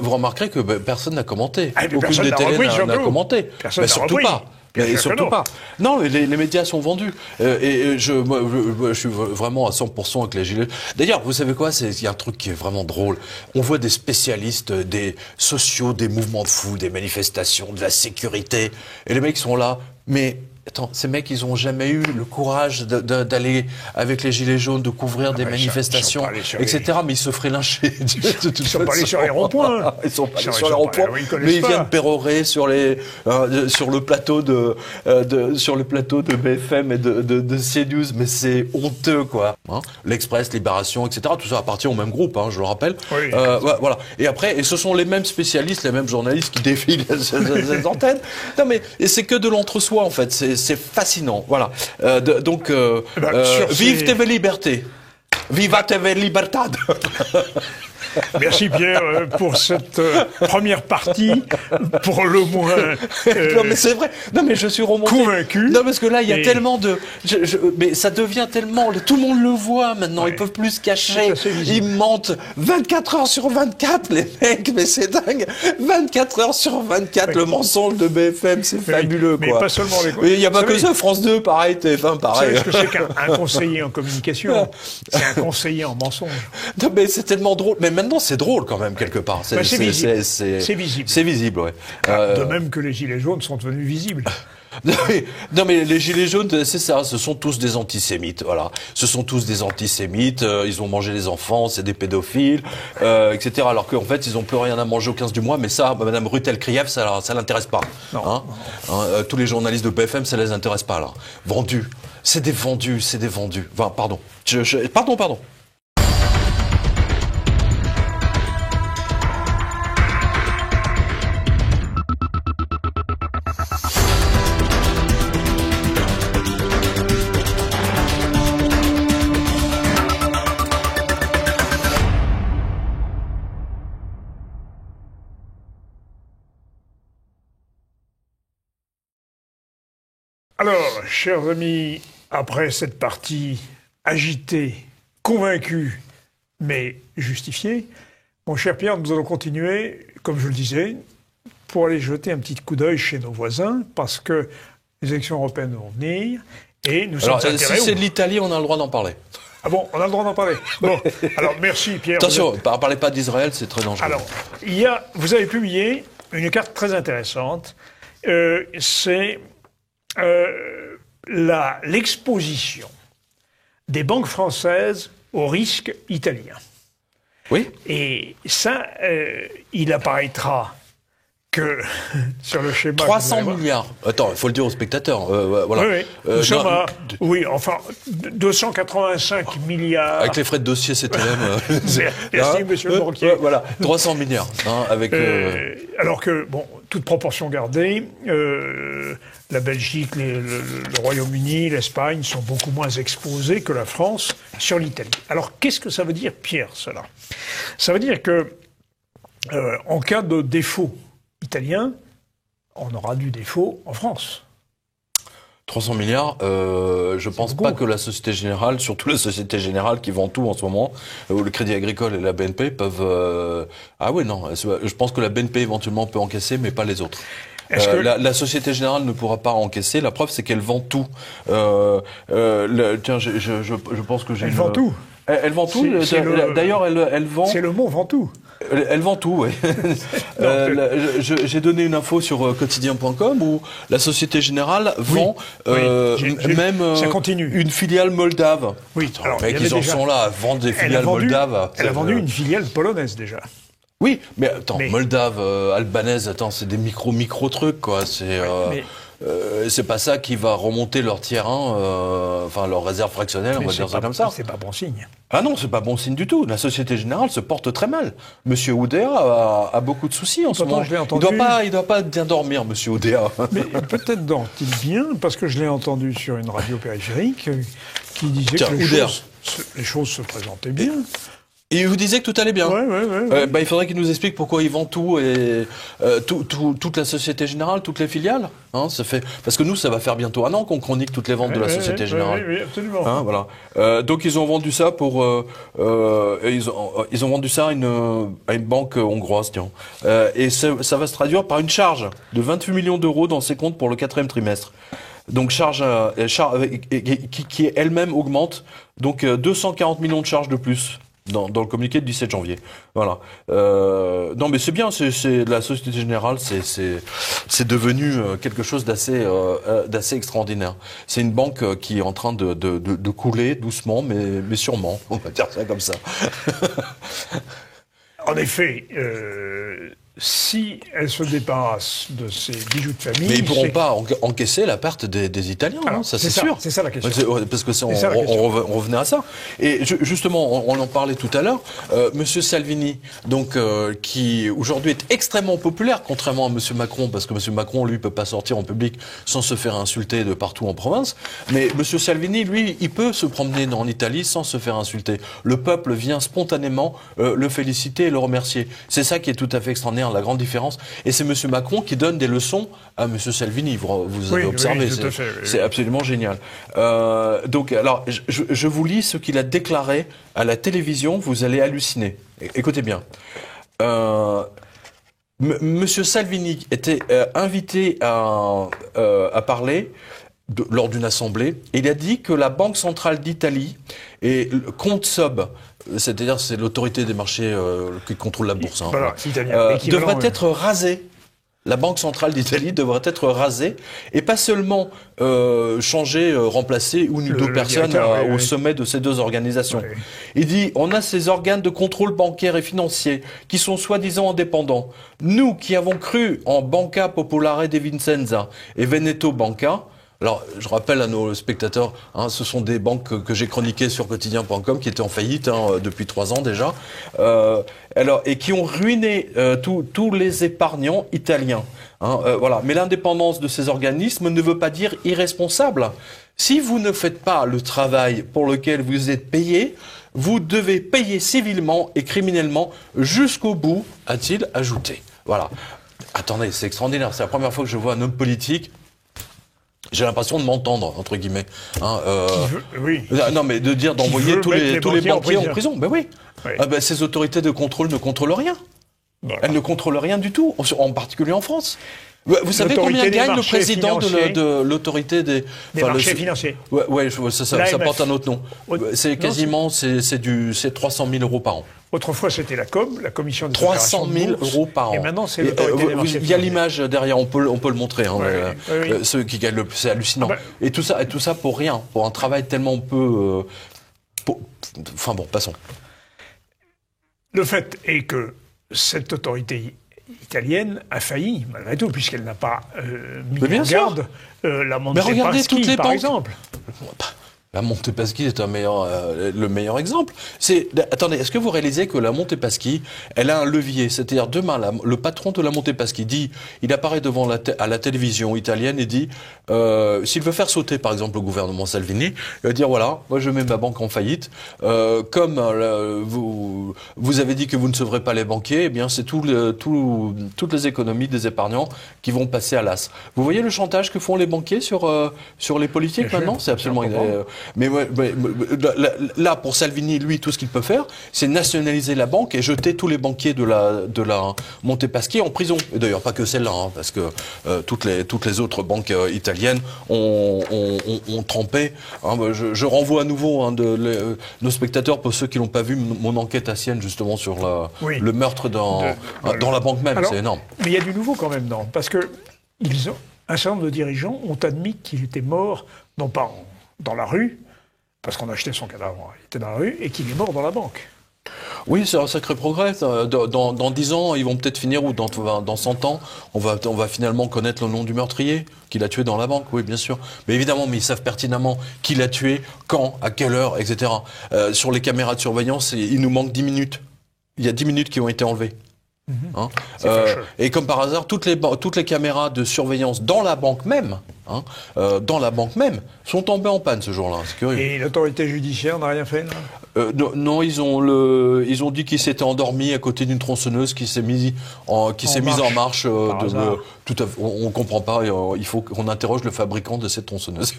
Vous remarquerez que personne n'a commenté. Aucune des télés n'a commenté. Personne n'a surtout pas. Et surtout pas. Non, les médias sont vendus. Je suis vraiment à 100% avec les gilets. D'ailleurs, vous savez quoi? Il y a un truc qui est vraiment drôle. On voit des spécialistes, des sociaux, des mouvements de fous, des manifestations, de la sécurité. Et les mecs sont là. Mais attends, ces mecs, ils ont jamais eu le courage d'aller avec les gilets jaunes, de couvrir des manifestations, etc. Mais ils se feraient lyncher. Ils sont pas allés sur les ronds-points. Ils sont pas allés sur les ronds-points. Mais ils viennent pérorer sur le plateau de BFM et de CNews. Mais c'est honteux, quoi. Hein, L'Express, Libération, etc. Tout ça appartient au même groupe, hein, je le rappelle. Oui. Voilà. Et après, ce sont les mêmes spécialistes, les mêmes journalistes qui défilent ces antennes. Non, mais c'est que de l'entre-soi, en fait. C'est fascinant, voilà. Vive TV Liberté. Viva TV Libertad. Merci Pierre pour cette première partie, pour le moins. Non mais c'est vrai. Non mais je suis remonté. Convaincu. Non parce que là il y a tellement de. Mais ça devient tellement. Tout le monde le voit maintenant. Ils peuvent plus se cacher. Ils mentent 24 heures sur 24 les mecs. Mais c'est dingue. 24 heures sur 24 le mensonge de BFM, c'est fabuleux quoi. Mais pas seulement les. Il n'y a pas que ça. France 2 pareil, TF1 pareil. Vous savez ce que c'est qu'un conseiller en communication? C'est un conseiller en mensonge. Non mais c'est tellement drôle. Mais maintenant, c'est drôle quand même, quelque part. C'est visible. C'est visible, ouais. De même que les gilets jaunes sont devenus visibles. Non mais les gilets jaunes, c'est ça, ce sont tous des antisémites, voilà. Ce sont tous des antisémites, ils ont mangé les enfants, c'est des pédophiles, etc. Alors qu'en fait, ils ont plus rien à manger au 15 du mois, mais ça, Madame Rutel-Krief, ça l'intéresse pas. Non. Tous les journalistes de BFM, ça les intéresse pas, là. Vendus. C'est des vendus. Enfin, pardon. Pardon. Alors, chers amis, après cette partie agitée, convaincue, mais justifiée, mon cher Pierre, nous allons continuer, comme je le disais, pour aller jeter un petit coup d'œil chez nos voisins, parce que les élections européennes vont venir, et nous sommes intéressés... Si c'est de l'Italie, on a le droit d'en parler. Ah bon, on a le droit d'en parler. Bon, alors merci Pierre. Attention, ne parlez pas d'Israël, c'est très dangereux. Alors, vous avez publié une carte très intéressante, c'est... l'exposition des banques françaises au risque italien. Oui. Et ça, il apparaîtra que sur le schéma... 300 milliards. Attends, il faut le dire aux spectateurs. Voilà. Oui, nous sommes à... Oui, enfin, 285 milliards... Avec les frais de dossier CTLM. Merci, monsieur le banquier. Voilà, 300 milliards. Avec, alors que, bon, toute proportion gardée, la Belgique, le Royaume-Uni, l'Espagne sont beaucoup moins exposés que la France sur l'Italie. Alors, qu'est-ce que ça veut dire, Pierre, cela? Ça veut dire que, en cas de défaut italien, on aura du défaut en France. 300 milliards, je pense pas que la Société Générale, surtout la Société Générale qui vend tout en ce moment, où le Crédit Agricole et la BNP peuvent... Ah oui, non, je pense que la BNP éventuellement peut encaisser, mais pas les autres. La Société Générale ne pourra pas encaisser. La preuve, c'est qu'elle vend tout. Tiens, je pense que j'ai... Elle vend tout. Elle vend tout. D'ailleurs, elle vend... C'est le mot vend tout. Elle vend tout, oui. J'ai donné une info sur quotidien.com où la Société Générale vend même une filiale moldave. Oui. Alors, ils en sont là à vendre des filiales moldaves. Elle a vendu une filiale polonaise déjà. Oui, mais attends, moldave, albanaise, attends, c'est des micro trucs, quoi. C'est pas ça qui va remonter leur tiers 1, enfin leur réserve fractionnelle, on va dire ça comme ça. C'est pas bon signe. Ah non, c'est pas bon signe du tout. La Société Générale se porte très mal. Monsieur Oudéa a beaucoup de soucis en ce moment. Il doit pas bien dormir, Monsieur Oudéa. Mais peut-être dort-il bien, parce que je l'ai entendu sur une radio périphérique qui disait que les choses se présentaient bien. Et il vous disait que tout allait bien. Ouais. Il faudrait qu'il nous explique pourquoi il vend tout et toute la Société Générale, toutes les filiales. Hein, ça fait parce que nous, ça va faire bientôt 1 an qu'on chronique toutes les ventes de la Société Générale. Oui, absolument. Hein, voilà. Donc ils ont vendu ça pour ils ont vendu ça à une banque hongroise, tiens. Et ça va se traduire par une charge de 28 millions d'euros dans ses comptes pour le 4e trimestre. Donc charge qui elle-même augmente. Donc 240 millions de charges de plus. Dans le communiqué du 17 janvier. Voilà. Non, mais c'est bien. C'est la Société Générale. C'est devenu quelque chose d'assez extraordinaire. C'est une banque qui est en train de couler doucement, mais sûrement. On va dire ça comme ça. En effet. Si elle se débarrasse de ces bijoux de famille... Mais ils ne pourront pas encaisser la perte des Italiens, alors, ça c'est sûr. C'est ça la question. Parce que on revenait à ça. Et justement, on en parlait tout à l'heure, Monsieur Salvini, donc qui aujourd'hui est extrêmement populaire, contrairement à Monsieur Macron, parce que Monsieur Macron, lui, peut pas sortir en public sans se faire insulter de partout en province. Mais Monsieur Salvini, lui, il peut se promener en Italie sans se faire insulter. Le peuple vient spontanément le féliciter et le remercier. C'est ça qui est tout à fait extraordinaire. La grande différence. Et c'est M. Macron qui donne des leçons à M. Salvini. Vous avez observé. C'est absolument génial. Donc, alors, je vous lis ce qu'il a déclaré à la télévision. Vous allez halluciner. Écoutez bien. M. Salvini était invité à parler lors d'une assemblée. Et il a dit que la Banque centrale d'Italie et le Consob, c'est-à-dire c'est l'autorité des marchés qui contrôle la bourse, devrait être rasée. La Banque centrale d'Italie devrait être rasée et pas seulement changer, remplacer une ou deux personnes au sommet de ces deux organisations. Oui. Il dit, on a ces organes de contrôle bancaire et financier qui sont soi-disant indépendants. Nous qui avons cru en Banca Popolare di Vicenza et Veneto Banca. Alors, je rappelle à nos spectateurs, ce sont des banques que j'ai chroniquées sur quotidien.com qui étaient en faillite depuis 3 ans déjà, et qui ont ruiné tous les épargnants italiens. Voilà. Mais l'indépendance de ces organismes ne veut pas dire irresponsable. Si vous ne faites pas le travail pour lequel vous êtes payé, vous devez payer civilement et criminellement jusqu'au bout, a-t-il ajouté. Voilà. Attendez, c'est extraordinaire. C'est la première fois que je vois un homme politique. J'ai l'impression de m'entendre, entre guillemets. Oui. Non, mais de dire d'envoyer tous les banquiers en prison. Ben oui. Ces autorités de contrôle ne contrôlent rien. Voilà. Elles ne contrôlent rien du tout, en particulier en France. Vous savez combien gagne le président de l'autorité des marchés financiers? Ouais, ça porte un autre nom. C'est quasiment, c'est 300 000 euros par an. Autrefois, c'était la commission des 300 000 euros par an. Et maintenant, c'est l'autorité des marchés financiers. Il y a l'image derrière, on peut le montrer. Ceux qui gagnent c'est hallucinant. Et tout ça pour rien, pour un travail tellement peu. Enfin bon, passons. Le fait est que cette autorité italienne a failli, malgré tout, puisqu'elle n'a pas mis en garde la Montepaschi, par exemple. La Montepaschi est le meilleur exemple. Attendez, est-ce que vous réalisez que la Montepaschi, elle a un levier? C'est-à-dire, demain, le patron de la Montepaschi dit, il apparaît devant à la télévision italienne et dit, s'il veut faire sauter, par exemple, le gouvernement Salvini, il va dire, voilà, moi je mets ma banque en faillite. Comme vous avez dit que vous ne sauverez pas les banquiers, eh bien, c'est toutes les économies des épargnants qui vont passer à l'as. Vous voyez le chantage que font les banquiers sur les politiques maintenant? C'est absolument... Mais là, pour Salvini, lui, tout ce qu'il peut faire, c'est nationaliser la banque et jeter tous les banquiers de la Montepaschi en prison. Et d'ailleurs, pas que celle-là, hein, parce que toutes les autres banques italiennes ont trempé. Hein, je renvoie à nouveau nos spectateurs, pour ceux qui n'ont pas vu mon enquête à Sienne, justement, sur le meurtre dans la banque même. C'est énorme. Mais il y a du nouveau quand même, non? Parce que un certain nombre de dirigeants ont admis qu'il était mort, non pas dans la rue, parce qu'on a acheté son cadavre, il était dans la rue, et qu'il est mort dans la banque. Oui, c'est un sacré progrès. Dans 10 ans, ils vont peut-être finir, ou dans 100 ans, on va finalement connaître le nom du meurtrier qui l'a tué dans la banque, oui, bien sûr. Mais évidemment, ils savent pertinemment qui l'a tué, quand, à quelle heure, etc. Sur les caméras de surveillance, il nous manque 10 minutes. Il y a 10 minutes qui ont été enlevées. Hein, et comme par hasard, toutes les caméras de surveillance dans la banque même, sont tombées en panne ce jour-là. C'est curieux. Et l'autorité judiciaire n'a rien fait, là? Non, ils ont dit qu'il s'était endormi à côté d'une tronçonneuse qui s'est mise en marche. On comprend pas. Il faut qu'on interroge le fabricant de cette tronçonneuse.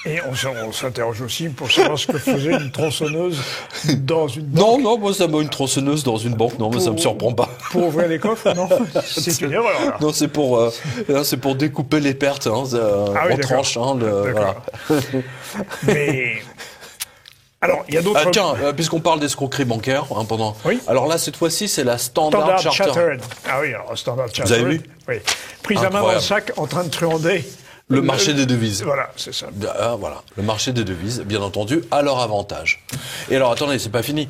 Et on s'interroge aussi pour savoir ce que faisait une tronçonneuse dans une banque. Non, moi ça m'a une tronçonneuse dans une banque. Non, mais ça me surprend pas. Pour ouvrir les coffres, non? C'est une erreur. Là. Non, c'est pour découper les pertes en tranches. Voilà. Mais alors, il y a d'autres. Puisqu'on parle d'escroquerie bancaire, Oui. Alors là, cette fois-ci, c'est la Standard Chartered. Ah oui, alors Standard Chartered. Vous avez vu? Oui. Prise à main dans le sac, en train de truander. Le marché des devises. Voilà, c'est ça. Voilà, le marché des devises, bien entendu, à leur avantage. Et alors, attendez, c'est pas fini,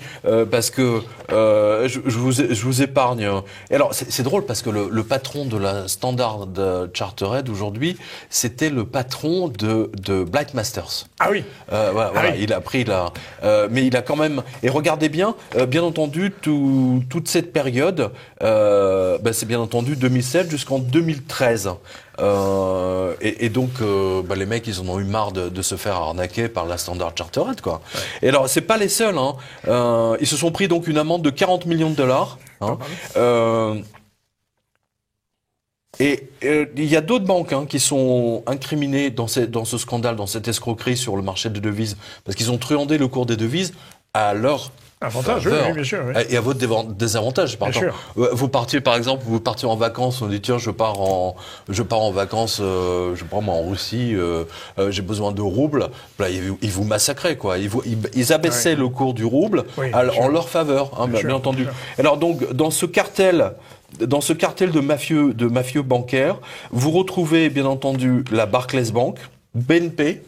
parce que je vous épargne. Et alors, c'est drôle parce que le patron de la Standard Chartered aujourd'hui, c'était le patron de Blight Masters. Ah oui. Voilà, il a pris mais il a quand même. Et regardez bien, bien entendu, toute cette période, c'est bien entendu 2007 jusqu'en 2013. Et donc, les mecs, ils en ont eu marre de se faire arnaquer par la Standard Chartered, quoi. Ouais. Et alors, c'est pas les seuls, hein. Ils se sont pris donc une amende de 40 millions de dollars. Hein. Et il y a d'autres banques qui sont incriminées dans ce scandale, dans cette escroquerie sur le marché des devises, parce qu'ils ont truandé le cours des devises à leur avantage, oui, bien sûr. Oui. Et à votre désavantage, pardon. Vous partiez, par exemple, en vacances, on dit tiens, je pars en vacances, je prends moi en Russie, j'ai besoin de roubles. Là, ils vous massacraient, quoi. Ils abaissaient le cours du rouble en leur faveur, bien entendu. Alors donc, dans ce cartel de mafieux bancaires, vous retrouvez bien entendu la Barclays Bank, BNP,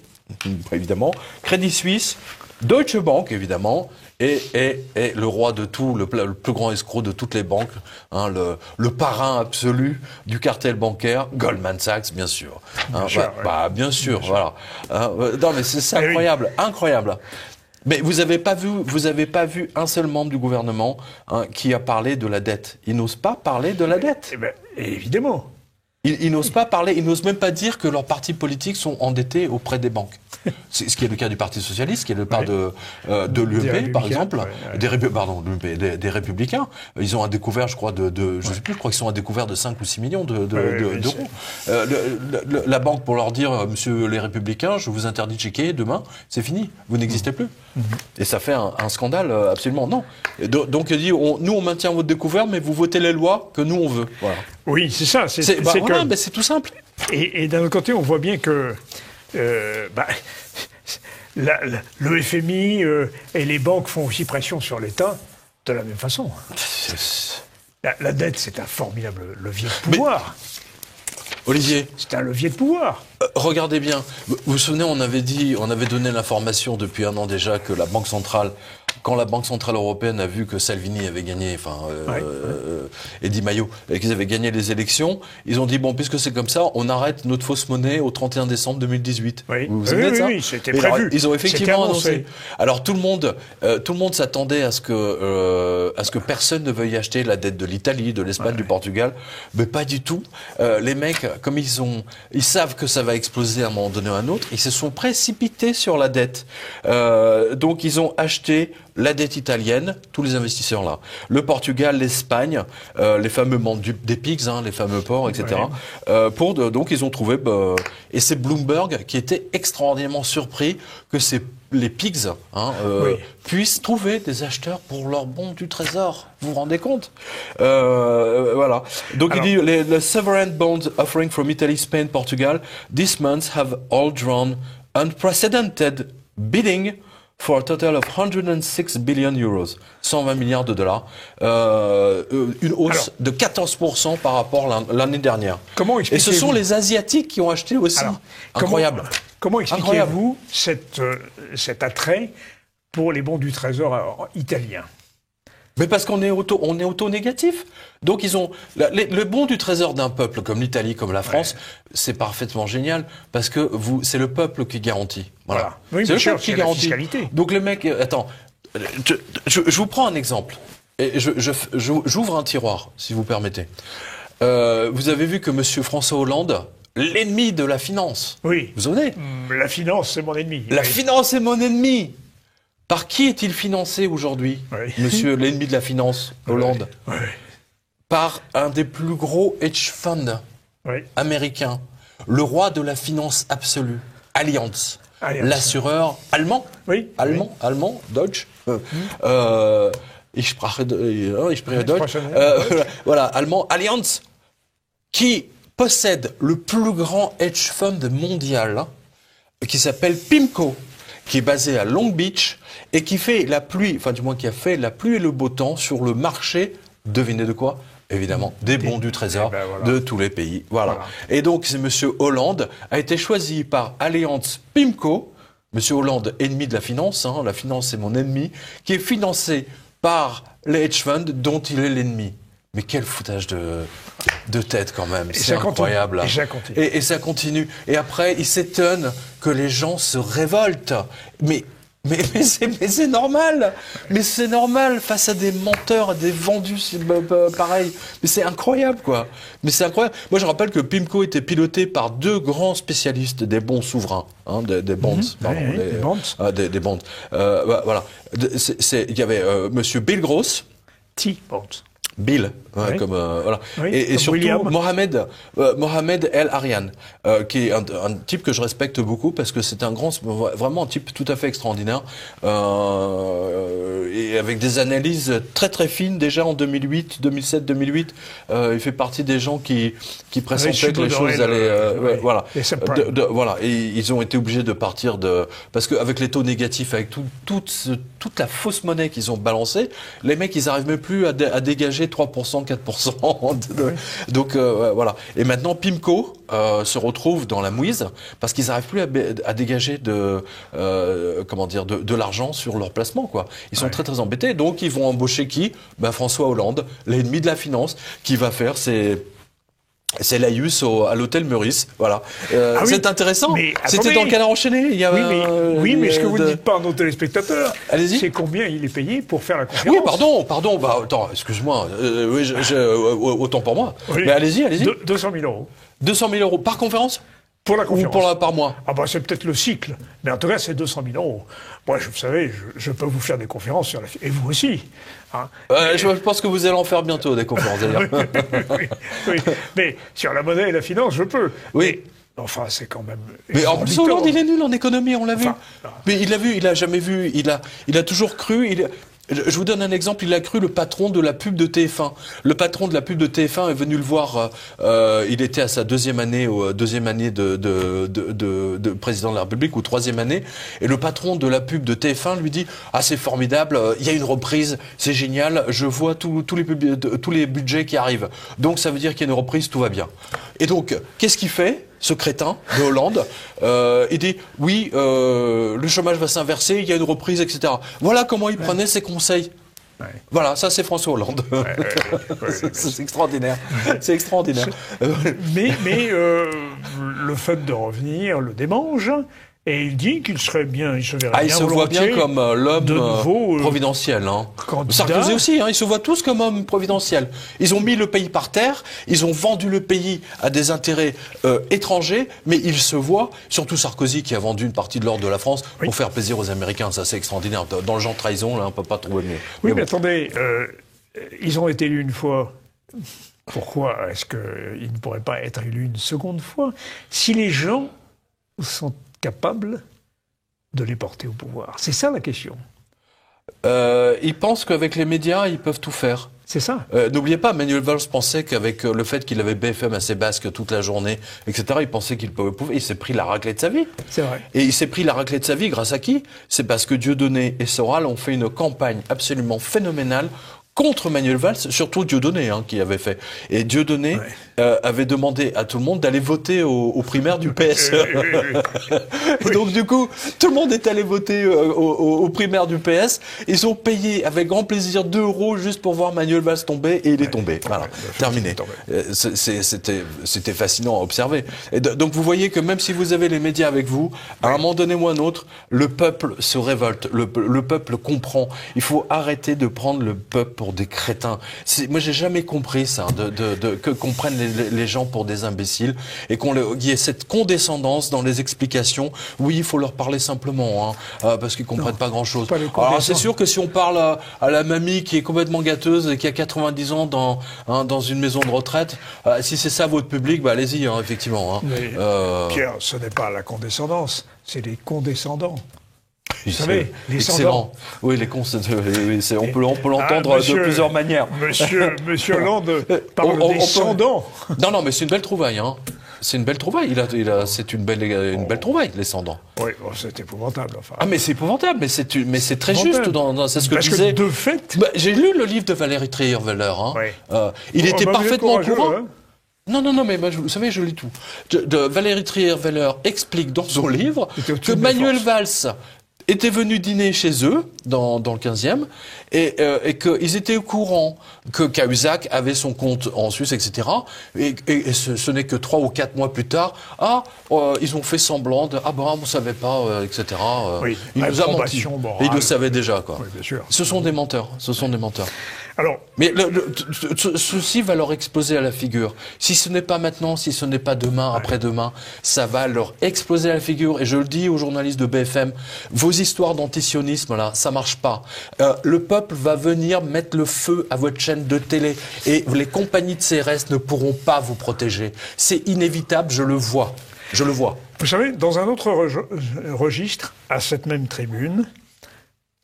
évidemment, Crédit Suisse, Deutsche Bank, évidemment, et le roi de tout, le plus grand escroc de toutes les banques, le parrain absolu du cartel bancaire, Goldman Sachs, bien sûr. Bien sûr, voilà. Non, mais c'est incroyable, incroyable. Mais vous avez pas vu un seul membre du gouvernement qui a parlé de la dette. Ils n'osent pas parler de la dette. Évidemment. Ils n'osent pas parler, ils n'osent même pas dire que leurs partis politiques sont endettés auprès des banques. C'est ce qui est le cas du Parti Socialiste, ce qui est le cas de l'UMP, par exemple, des Républicains. Ils ont un découvert, je crois, je sais plus, je crois qu'ils sont un découvert de 5 ou 6 millions d'euros. La banque, pour leur dire, monsieur les Républicains, je vous interdis de checker, demain, c'est fini, vous n'existez plus. Et ça fait un scandale absolument. Non. Donc, il dit, nous, on maintient votre découvert, mais vous votez les lois que nous, on veut. Voilà. Oui, c'est ça. C'est tout simple. Et d'un autre côté, on voit bien que le FMI et les banques font aussi pression sur l'État de la même façon. La dette, c'est un formidable levier de pouvoir. Olivier, c'est un levier de pouvoir. Regardez bien. Vous vous souvenez, on avait donné l'information depuis un an déjà que la Banque centrale quand la Banque Centrale Européenne a vu que Salvini avait gagné, et Di Maio, et qu'ils avaient gagné les élections, ils ont dit, bon, puisque c'est comme ça, on arrête notre fausse monnaie au 31 décembre 2018. Oui, vous vous souvenez de ça? Oui, c'était prévu. Alors, ils ont effectivement annoncé. Alors tout le monde s'attendait à ce que personne ne veuille acheter la dette de l'Italie, de l'Espagne, du Portugal, mais pas du tout. Les mecs, comme ils savent que ça va exploser à un moment donné ou à un autre, ils se sont précipités sur la dette. Donc ils ont acheté la dette italienne, tous les investisseurs là, le Portugal, l'Espagne, les fameux membres des PIGS, les fameux ports, etc. Donc ils ont trouvé, et c'est Bloomberg qui était extraordinairement surpris que les PIGS puissent trouver des acheteurs pour leurs bons du Trésor. Vous vous rendez compte? Voilà. Donc il dit les sovereign bonds offering from Italy, Spain, Portugal this month have all drawn unprecedented bidding for a total of 106 billion euros, 120 milliards de dollars, une hausse de 14% par rapport à l'année dernière. Et ce sont les Asiatiques qui ont acheté aussi. Incroyable. Comment expliquez-vous cet attrait pour les bons du Trésor italiens? Mais parce qu'on est auto-négatif. Donc ils ont le bon du Trésor d'un peuple comme l'Italie, comme la France, c'est parfaitement génial parce que c'est le peuple qui garantit. Voilà. Oui, c'est le peuple qui garantit. Donc les mecs, attends, je vous prends un exemple. Et j'ouvre un tiroir, si vous permettez. Vous avez vu que Monsieur François Hollande, l'ennemi de la finance. Oui. Vous vous souvenez? La finance, c'est mon ennemi. La finance est mon ennemi. Par qui est-il financé aujourd'hui, monsieur l'ennemi de la finance, Hollande? Par un des plus gros hedge funds américains, le roi de la finance absolue, Allianz. L'assureur allemand, allemand, Deutsche, ich spreche Deutsch, voilà, allemand, Allianz, qui possède le plus grand hedge fund mondial, qui s'appelle PIMCO, qui est basé à Long Beach et qui fait la pluie, enfin du moins qui a fait la pluie et le beau temps sur le marché, devinez de quoi? Évidemment, des bons du Trésor de tous les pays. Voilà. Et donc, c'est Monsieur Hollande a été choisi par Allianz PIMCO, Monsieur Hollande, ennemi de la finance, la finance c'est mon ennemi, qui est financé par les hedge funds dont il est l'ennemi. Mais quel foutage de tête quand même, c'est incroyable. Et ça continue. Et après, il s'étonne que les gens se révoltent. Mais c'est normal. Mais c'est normal face à des menteurs, à des vendus, pareil. Mais c'est incroyable, quoi. Mais c'est incroyable. Moi, je rappelle que PIMCO était piloté par deux grands spécialistes des bons souverains, des bonds, des bonds. Voilà. Il y avait Monsieur Bill Gross. T-bonds. Bill, comme voilà, et surtout Mohamed El Arian, qui est un type que je respecte beaucoup parce que c'est vraiment un type tout à fait extraordinaire et avec des analyses très très fines déjà en 2008, 2007, 2008. Il fait partie des gens qui pressentaient que les choses allaient, voilà, voilà, et ils ont été obligés de partir parce qu'avec les taux négatifs, avec toute la fausse monnaie qu'ils ont balancée, les mecs ils n'arrivent même plus à dégager 3%, 4%. Donc voilà. Et maintenant, PIMCO se retrouve dans la mouise parce qu'ils n'arrivent plus à dégager de l'argent sur leur placement, quoi. Ils sont très très embêtés. Donc ils vont embaucher qui? François Hollande, l'ennemi de la finance, qui va faire c'est l'Aïus à l'hôtel Meurice, voilà. C'est intéressant. C'était dans le Canard enchaîné. Il y a, mais ce que vous ne dites pas à nos téléspectateurs, c'est combien il est payé pour faire la conférence. Oui, pardon. Attends, excuse-moi. Autant pour moi. Mais allez-y. 200 000 euros. 200 000 euros par conférence? Pour la conférence. Ou par mois? C'est peut-être le cycle. Mais en tout cas, c'est 200 000 euros. Moi, vous savez, je peux vous faire des conférences sur et vous aussi. Je pense que vous allez en faire bientôt, des conférences, d'ailleurs. oui. Mais sur la monnaie et la finance, je peux. Oui. Enfin, c'est quand même... Mais en plus, Hollande, il est nul en économie, on l'a vu. Mais il l'a vu, il a jamais vu, il a toujours cru... Je vous donne un exemple, il a cru le patron de la pub de TF1. Le patron de la pub de TF1 est venu le voir, il était à sa deuxième année de président de la République, ou troisième année, et le patron de la pub de TF1 lui dit « Ah, c'est formidable, il y a une reprise, c'est génial, je vois tous les budgets qui arrivent. Donc ça veut dire qu'il y a une reprise, tout va bien. » Et donc, qu'est-ce qu'il fait ? ce crétin de Hollande. Il dit, oui, le chômage va s'inverser, il y a une reprise, etc. Voilà comment il prenait ses conseils. Ouais. Voilà, ça c'est François Hollande. C'est extraordinaire. C'est extraordinaire. Mais le fait de revenir le démange. Et il dit qu'il serait bien, il se verrait bien. Il se voit bien comme l'homme providentiel. Hein. Sarkozy aussi, ils se voient tous comme hommes providentiels. Ils ont mis le pays par terre, ils ont vendu le pays à des intérêts étrangers, mais ils se voient, surtout Sarkozy qui a vendu une partie de l'or de la France pour faire plaisir aux Américains. Ça, c'est extraordinaire. Dans le genre trahison, là, on ne peut pas trouver mieux. Oui, mais attendez, ils ont été élus une fois. Pourquoi est-ce qu'ils ne pourraient pas être élus une seconde fois si les gens sont capables de les porter au pouvoir? C'est ça la question. Ils pensent qu'avec les médias, ils peuvent tout faire. C'est ça. N'oubliez pas, Manuel Valls pensait qu'avec le fait qu'il avait BFM à ses basques toute la journée, etc., il pensait qu'il pouvait. Il s'est pris la raclée de sa vie. C'est vrai. Et il s'est pris la raclée de sa vie grâce à qui? C'est parce que Dieudonné et Soral ont fait une campagne absolument phénoménale contre Manuel Valls, surtout Dieudonné qui avait fait. Et Dieudonné avait demandé à tout le monde d'aller voter aux primaires du PS. Et donc du coup, tout le monde est allé voter aux primaires du PS. Ils ont payé avec grand plaisir 2 € juste pour voir Manuel Valls tomber, et il est tombé. Voilà, terminé. C'était fascinant à observer. Et donc vous voyez que même si vous avez les médias avec vous, à un moment donné ou un autre, le peuple se révolte, le peuple comprend. Il faut arrêter de prendre le peuple pour des crétins. Moi, j'ai jamais compris ça, qu'on prenne les gens pour des imbéciles et qu'il y ait cette condescendance dans les explications. Oui, il faut leur parler simplement, parce qu'ils comprennent pas grand-chose. Alors, c'est sûr que si on parle à la mamie qui est complètement gâteuse et qui a 90 ans dans une maison de retraite, si c'est ça votre public, allez-y, effectivement. Mais, Pierre, ce n'est pas la condescendance, c'est les condescendants. Vous savez, les excellent. Oui, on peut l'entendre de plusieurs manières. Monsieur Hollande parle des descendants. Non, mais c'est une belle trouvaille. C'est une belle trouvaille. C'est une belle trouvaille, les descendants. Oui, c'est épouvantable. Enfin. Ah, mais c'est épouvantable, mais c'est très juste. C'est ce que Parce disait. Que de fait. J'ai lu le livre de Valérie Trierweiler. Il était parfaitement au courant. Non, mais moi, vous savez, je lis tout. Valérie Trierweiler explique dans son livre que Manuel Valls étaient venus dîner chez eux, dans le 15e, et qu'ils étaient au courant que Cahuzac avait son compte en Suisse, etc. Et ce n'est que 3 ou 4 mois plus tard, ils ont fait semblant de, on ne savait pas, etc. Oui, il nous a menti. Et ils le savaient déjà, quoi. Oui, bien sûr. Ce sont des menteurs. Alors, mais ceci va leur exploser à la figure. Si ce n'est pas maintenant, si ce n'est pas demain, après-demain, ça va leur exploser à la figure. Et je le dis aux journalistes de BFM, vos histoires d'antisionisme, là, ça marche pas. Le peuple va venir mettre le feu à votre chaîne de télé et les compagnies de CRS ne pourront pas vous protéger. C'est inévitable, je le vois. Vous savez, dans un autre registre, à cette même tribune,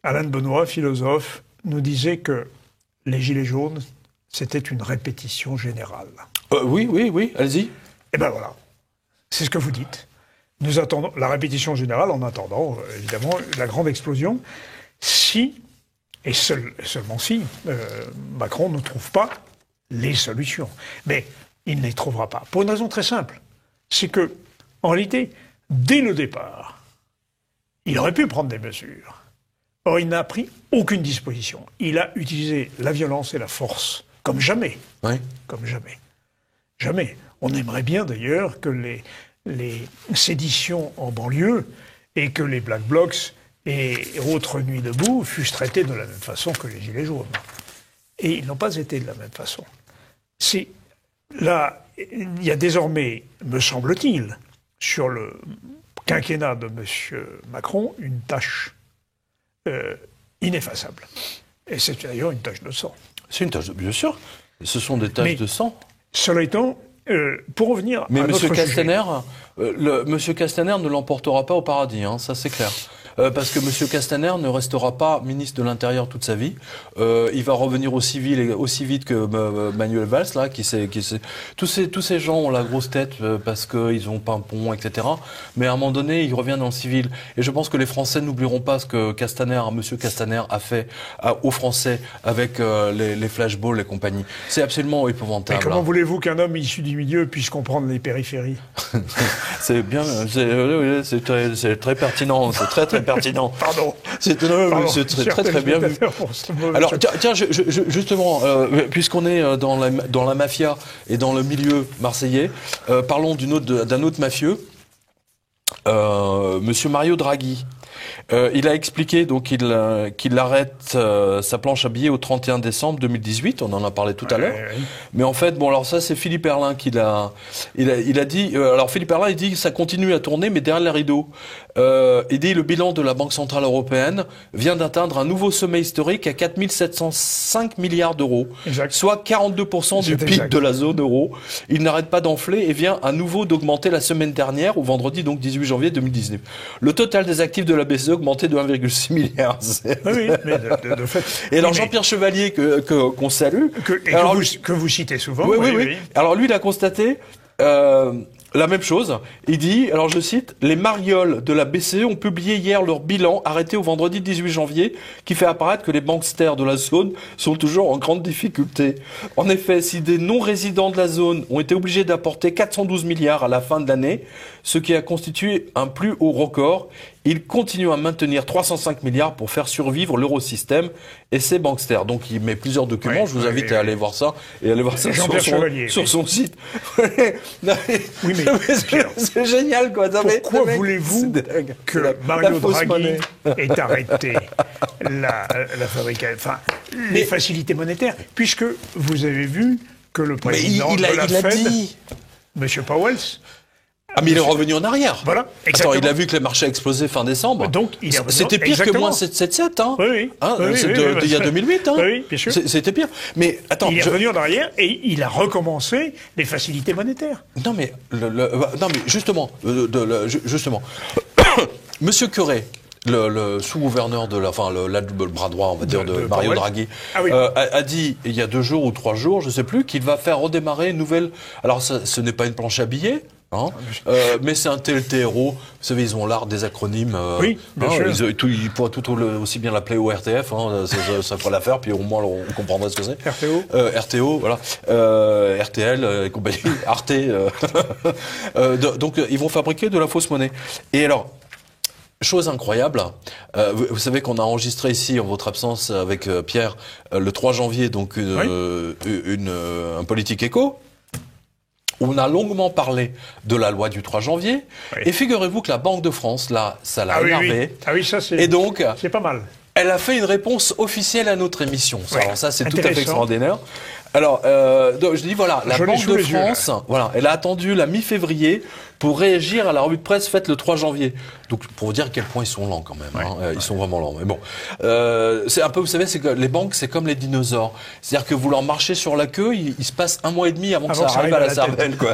Alain de Benoît, philosophe, nous disait que les Gilets jaunes, c'était une répétition générale. Oui, allez-y. Eh bien voilà, c'est ce que vous dites. Nous attendons la répétition générale en attendant, évidemment, la grande explosion, si, et seulement si, Macron ne trouve pas les solutions. Mais il ne les trouvera pas. Pour une raison très simple, c'est que, en réalité, dès le départ, il aurait pu prendre des mesures. Or, il n'a pris aucune disposition. Il a utilisé la violence et la force, comme jamais. Oui. Comme jamais. Jamais. On aimerait bien, d'ailleurs, que les séditions en banlieue et que les Black Blocs et autres nuits debout fussent traités de la même façon que les Gilets jaunes. Et ils n'ont pas été de la même façon. Là, il y a désormais, me semble-t-il, sur le quinquennat de M. Macron, une tâche ineffaçable. Et c'est d'ailleurs une tache de sang. C'est une tache bien sûr. Ce sont des taches de sang. Cela étant, pour revenir à notre sujet... Mais M. Castaner ne l'emportera pas au paradis, ça c'est clair. parce que Monsieur Castaner ne restera pas ministre de l'Intérieur toute sa vie. Il va revenir au civil aussi vite que Manuel Valls, là, tous ces gens ont la grosse tête parce qu'ils ont pas un pont, etc. Mais à un moment donné, il revient dans le civil. Et je pense que les Français n'oublieront pas ce que Monsieur Castaner a fait aux Français avec les flashballs et compagnie. C'est absolument épouvantable. Mais comment voulez-vous qu'un homme issu du milieu puisse comprendre les périphéries? C'est bien, c'est très pertinent, c'est très pertinent. Pardon. C'est très bien vu. Alors tiens, justement, puisqu'on est dans la mafia et dans le milieu marseillais, parlons d'un autre mafieux, Monsieur Mario Draghi. Il a expliqué donc qu'il arrête sa planche à billets au 31 décembre 2018. On en a parlé tout à l'heure. Mais en fait, bon, alors ça, c'est Philippe Herrlin il a dit. Alors Philippe Herrlin, il dit que ça continue à tourner, mais derrière les rideaux. Il dit le bilan de la Banque centrale européenne vient d'atteindre un nouveau sommet historique à 4 705 milliards d'euros, soit 42% du PIB de la zone euro. Il n'arrête pas d'enfler et vient à nouveau d'augmenter la semaine dernière, au vendredi donc 18 janvier 2019. Le total des actifs de la BCE augmenté de 1,6 milliard. Oui, mais de fait. Et alors Jean-Pierre Chevalier qu'on salue, que vous citez souvent. Oui. Alors lui, il a constaté la même chose. Il dit, alors je cite, les marioles de la BCE ont publié hier leur bilan arrêté au vendredi 18 janvier qui fait apparaître que les banksters de la zone sont toujours en grande difficulté. En effet, si des non-résidents de la zone ont été obligés d'apporter 412 milliards à la fin de l'année, ce qui a constitué un plus haut record, ils continuent à maintenir 305 milliards pour faire survivre l'eurosystème et ses banksters. Donc il met plusieurs documents, je vous invite à aller voir ça et aller voir ça sur son site. Oui, mais c'est génial, quoi. Pourquoi voulez-vous que Mario Draghi ait arrêté la fabrication, enfin, les facilités monétaires, puisque vous avez vu que le président de la Fed, M. Powell, mais il est revenu en arrière. Voilà, exactement. Attends, il a vu que les marchés explosaient fin décembre. Donc, c'était pire que moins 7,7, hein. Oui. Il y a 2008, hein. Oui, bien sûr. C'était pire. Mais attends. Il est revenu en arrière et il a recommencé les facilités monétaires. Non, mais justement. Monsieur Curé, le sous-gouverneur de le bras droit, on va dire, de Mario Draghi, a dit, il y a 2 jours ou 3 jours, je sais plus, qu'il va faire redémarrer une nouvelle. Alors, ce n'est pas une planche à billets. Mais c'est un TLTRO. Vous savez, ils ont l'art des acronymes. Oui, bien sûr. Ils pourraient aussi bien l'appeler ORTF. Ça fera l'affaire, puis au moins on comprendrait ce que c'est. RTO. RTO, voilà. RTL et compagnie. Arte. Donc, ils vont fabriquer de la fausse monnaie. Et alors, chose incroyable, vous savez qu'on a enregistré ici, en votre absence, avec Pierre, le 3 janvier, donc un politique éco. On a longuement parlé de la loi du 3 janvier. Oui. Et figurez-vous que la Banque de France, là, ça l'a énervé. Oui, ça c'est. Et donc, c'est pas mal. Elle a fait une réponse officielle à notre émission. Alors ça, c'est tout à fait extraordinaire. Alors, je dis voilà, la Banque de France, elle a attendu la mi-février pour réagir à la revue de presse faite le 3 janvier. Donc, pour vous dire à quel point ils sont lents quand même. Ils sont vraiment lents. Mais bon, c'est un peu, vous savez, c'est que les banques, c'est comme les dinosaures. C'est-à-dire que vous leur marchez sur la queue, il se passe 1 mois et demi avant que ça arrive à la cervelle, quoi.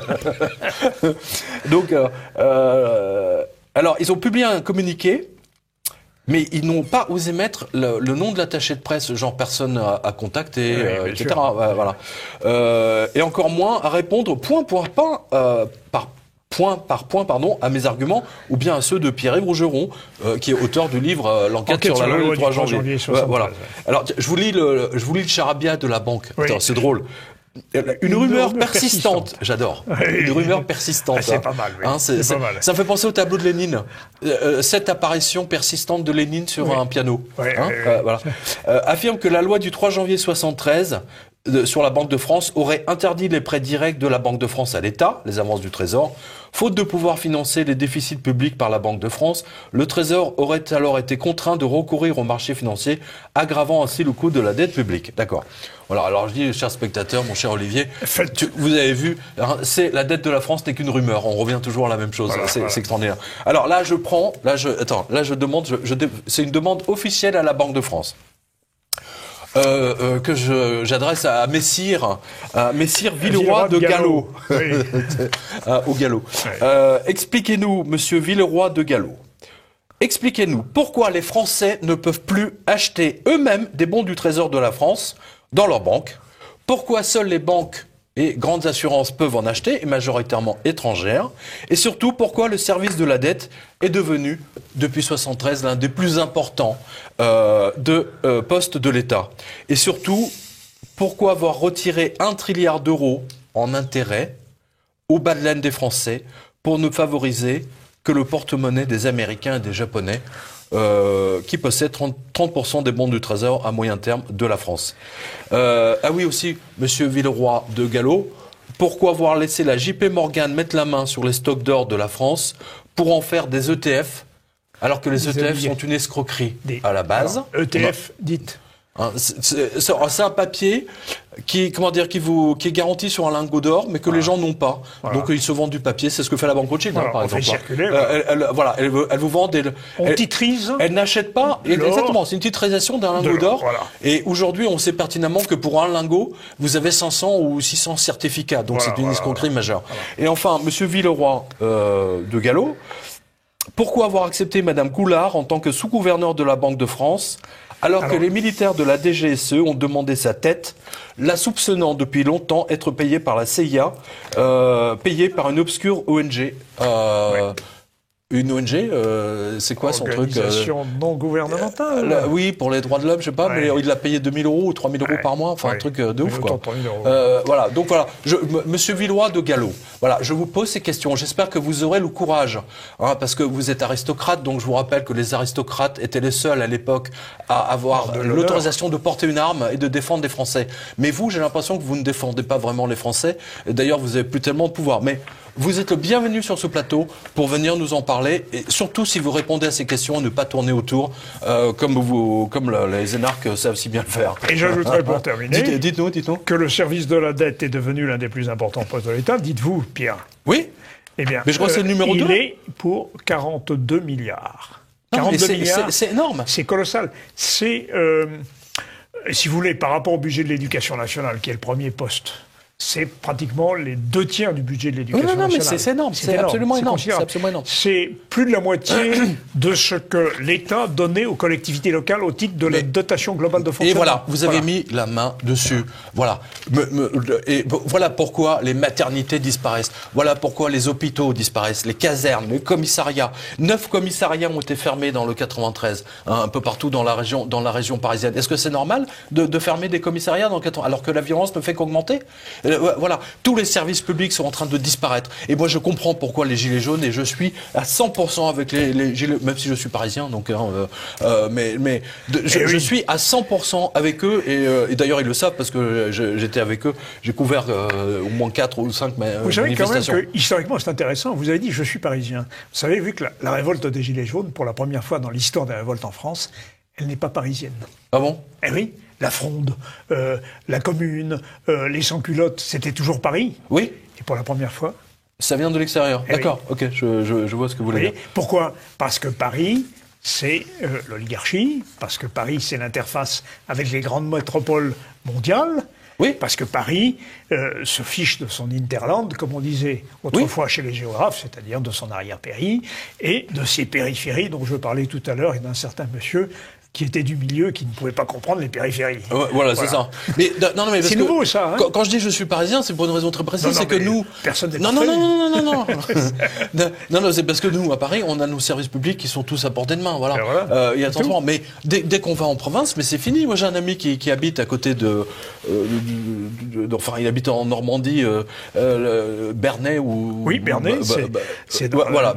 Donc, alors, ils ont publié un communiqué. Mais ils n'ont pas osé mettre le nom de l'attaché de presse, genre personne à contacter, etc. Voilà. Et encore moins à répondre point par point, à mes arguments, ou bien à ceux de Pierre-Yves Rougeron, qui est auteur du livre L'enquête sur la loi du 3 janvier. Voilà. Alors, je vous lis le charabia de la banque. Oui. C'est drôle. Une rumeur persistante, j'adore. Une rumeur persistante. C'est pas mal. Oui. C'est pas mal. Ça me fait penser au tableau de Lénine. Cette apparition persistante de Lénine sur un piano. Voilà. Affirme que la loi du 3 janvier 73 sur la Banque de France aurait interdit les prêts directs de la Banque de France à l'État, les avances du Trésor. Faute de pouvoir financer les déficits publics par la Banque de France, le Trésor aurait alors été contraint de recourir au marché financier, aggravant ainsi le coût de la dette publique. D'accord. Voilà, alors je dis, cher spectateur, mon cher Olivier, vous avez vu, la dette de la France n'est qu'une rumeur. On revient toujours à la même chose. C'est extraordinaire. Alors là, je demande, c'est une demande officielle à la Banque de France. Que j'adresse à Messire Villeroy de Gallo. Oui. Au Gallo. Oui. Expliquez-nous, monsieur Villeroy de Gallo. expliquez-nous pourquoi les Français ne peuvent plus acheter eux-mêmes des bons du Trésor de la France dans leur banque. Pourquoi seules les banques et grandes assurances peuvent en acheter, et majoritairement étrangères. Et surtout, pourquoi le service de la dette est devenu, depuis 1973, l'un des plus importants postes de l'État. Et surtout, pourquoi avoir retiré 1 trilliard d'euros en intérêts au bas de laine des Français pour ne favoriser que le porte-monnaie des Américains et des Japonais qui possèdent 30% des bons du Trésor à moyen terme de la France. Ah oui aussi, Monsieur Villeroy de Gallo, pourquoi avoir laissé la JP Morgan mettre la main sur les stocks d'or de la France pour en faire des ETF, alors que les ETF sont une escroquerie à la base. Alors, ETF, dites. C'est un papier qui est garanti sur un lingot d'or, mais que les gens n'ont pas. Donc ils se vendent du papier. C'est ce que fait la Banque Rothschild, par exemple. Elle vous vend on titrise. Elle n'achète pas. Exactement. C'est une titrisation d'un lingot d'or. Et aujourd'hui, on sait pertinemment que pour un lingot, vous avez 500 ou 600 certificats. Donc c'est une escroquerie majeure. Et enfin, Monsieur Villeroy de Gallo, pourquoi avoir accepté Madame Goulard en tant que sous-gouverneur de la Banque de France, alors que les militaires de la DGSE ont demandé sa tête, la soupçonnant depuis longtemps être payée par la CIA, payée par une obscure ONG. Une ONG, c'est quoi son truc Organisation non gouvernementale. Oui, pour les droits de l'homme, je sais pas, mais il l'a payé 2 000 euros ou 3 000 euros par mois, enfin un truc de ouf, quoi. Voilà, donc voilà, Monsieur Villeroy de Gallo, voilà, je vous pose ces questions. J'espère que vous aurez le courage, parce que vous êtes aristocrate, donc je vous rappelle que les aristocrates étaient les seuls à l'époque à avoir l'autorisation de porter une arme et de défendre les Français. Mais vous, j'ai l'impression que vous ne défendez pas vraiment les Français. D'ailleurs, vous avez plus tellement de pouvoir. Mais vous êtes le bienvenu sur ce plateau pour venir nous en parler, et surtout si vous répondez à ces questions, ne pas tourner autour, comme les énarques savent si bien le faire. Et j'ajouterais pour terminer, dites-nous que le service de la dette est devenu l'un des plus importants postes de l'État. Dites-vous, Pierre. Oui. Eh bien, mais je crois que c'est le numéro 2. Il est pour 42 milliards. 42 milliards. C'est énorme. C'est colossal. C'est, si vous voulez, par rapport au budget de l'éducation nationale, qui est le premier poste, c'est pratiquement les 2 tiers du budget de l'éducation nationale. Non, mais c'est énorme, c'est absolument énorme. C'est plus de la moitié de ce que l'État donnait aux collectivités locales au titre de la dotation globale de fonctionnement. Et voilà, vous avez mis la main dessus. Voilà. Et voilà pourquoi les maternités disparaissent. Voilà pourquoi les hôpitaux disparaissent, les casernes, les commissariats. 9 commissariats ont été fermés dans le 93, un peu partout dans la région parisienne. Est-ce que c'est normal de fermer des commissariats dans le 93, alors que la violence ne fait qu'augmenter ? Voilà, tous les services publics sont en train de disparaître. Et moi, je comprends pourquoi les Gilets jaunes, et je suis à 100% avec les Gilets, même si je suis parisien, donc, je suis à 100% avec eux, et d'ailleurs, ils le savent, parce que j'étais avec eux, j'ai couvert au moins 4 ou 5 manifestations. Vous savez quand même que, historiquement, c'est intéressant. Vous avez dit, je suis parisien. Vous savez, vu que la révolte des Gilets jaunes, pour la première fois dans l'histoire des révoltes en France, elle n'est pas parisienne. Ah bon ? Eh oui. La Fronde, la Commune, les sans-culottes, c'était toujours Paris. Oui. Et pour la première fois... Ça vient de l'extérieur. D'accord, ok, je vois ce que vous voulez dire. Pourquoi ? Parce que Paris, c'est l'oligarchie, parce que Paris, c'est l'interface avec les grandes métropoles mondiales, oui. Parce que Paris se fiche de son hinterland, comme on disait autrefois chez les géographes, c'est-à-dire de son arrière-pays, et de ses périphéries, dont je parlais tout à l'heure, et d'un certain monsieur qui était du milieu, qui ne pouvait pas comprendre les périphéries. Voilà. C'est ça. Mais mais c'est nouveau, ça. Hein, quand je dis je suis parisien, c'est pour une raison très précise, c'est que nous... Personne n'est Non, c'est parce que nous, à Paris, on a nos services publics qui sont tous à portée de main, voilà. Il y a transport. Mais dès qu'on va en province, mais c'est fini. Moi, j'ai un ami qui habite à côté enfin, il habite en Normandie, Bernay ou... Oui, Bernay, c'est dans l'Eure.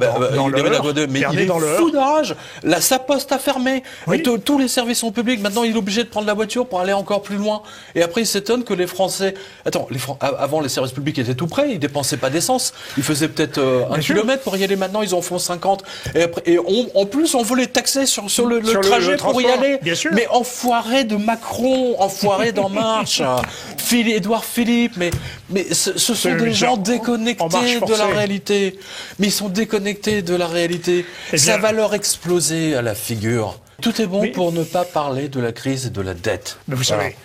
Mais il est fou de rage. Sa poste a fermé. Oui. Tous les services sont publics. Maintenant, il est obligé de prendre la voiture pour aller encore plus loin. Et après, il s'étonne que les Français... Attends, avant, les services publics étaient tout près. Ils dépensaient pas d'essence. Ils faisaient peut-être 1 kilomètre pour y aller. Maintenant, ils en font 50. Et en plus, on veut les taxer sur le trajet pour y aller. Bien sûr. Mais enfoiré de Macron, enfoiré d'En Marche, Édouard Philippe. Mais ce sont des gens déconnectés de la réalité. Mais ils sont déconnectés de la réalité. Ça va leur exploser à la figure. Tout est bon pour ne pas parler de la crise et de la dette. Mais vous savez,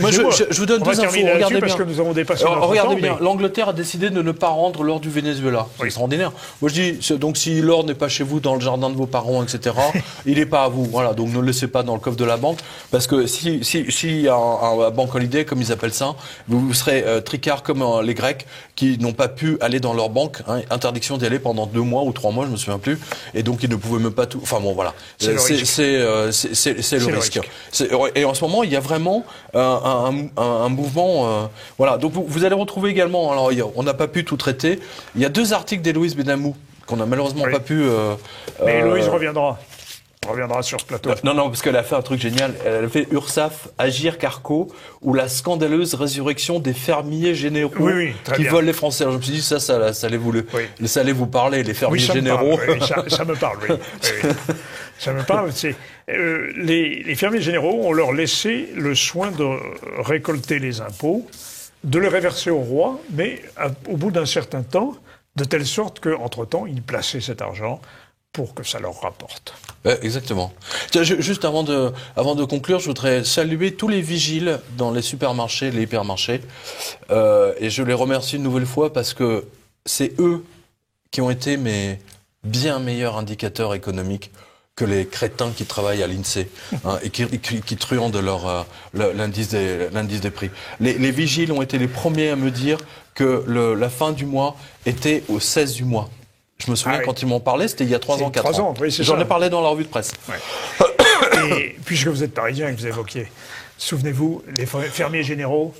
Moi, je vous donne deux infos. Regardez parce bien. Que nous avons dépassé notre regardez temps, bien. mais... L'Angleterre a décidé de ne pas rendre l'or du Venezuela. C'est extraordinaire. Moi, je dis, donc, si l'or n'est pas chez vous, dans le jardin de vos parents, etc., il n'est pas à vous. Voilà. Donc, ne le laissez pas dans le coffre de la banque. Parce que si y a un bank holiday, comme ils appellent ça, vous serez tricard comme les Grecs qui n'ont pas pu aller dans leur banque. Hein, interdiction d'y aller pendant 2 mois ou 3 mois, je me souviens plus. Et donc, ils ne pouvaient même pas tout. Enfin, bon, voilà. C'est le risque. Et en ce moment, il y a vraiment un mouvement. Voilà. Donc vous allez retrouver également. Alors on n'a pas pu tout traiter. Il y a 2 articles d'Héloïse Benamou qu'on n'a malheureusement pas pu. Mais Héloïse reviendra. On reviendra sur ce plateau. Non, parce qu'elle a fait un truc génial. Elle a fait URSAF, Agir Carco, ou la scandaleuse résurrection des fermiers généraux qui volent les Français. Alors je me suis dit, ça allait vous parler, les fermiers généraux. Ça me parle, oui. Ça me parle. Les fermiers généraux, on leur laissé le soin de récolter les impôts, de les réverser au roi, mais au bout d'un certain temps, de telle sorte qu'entre-temps, ils plaçaient cet argent pour que ça leur rapporte. Exactement. Juste avant de conclure, je voudrais saluer tous les vigiles dans les supermarchés, les hypermarchés, et je les remercie une nouvelle fois parce que c'est eux qui ont été mes bien meilleurs indicateurs économiques que les crétins qui travaillent à l'INSEE et qui truandent l'indice des prix. Les vigiles ont été les premiers à me dire que la fin du mois était au 16 du mois. Je me souviens quand ils m'en parlaient, c'était il y a 3 ans, 4 ans. Oui, j'en ai parlé dans la revue de presse. Ouais. Et puisque vous êtes parisien et que vous évoquiez, souvenez-vous, les fermiers généraux,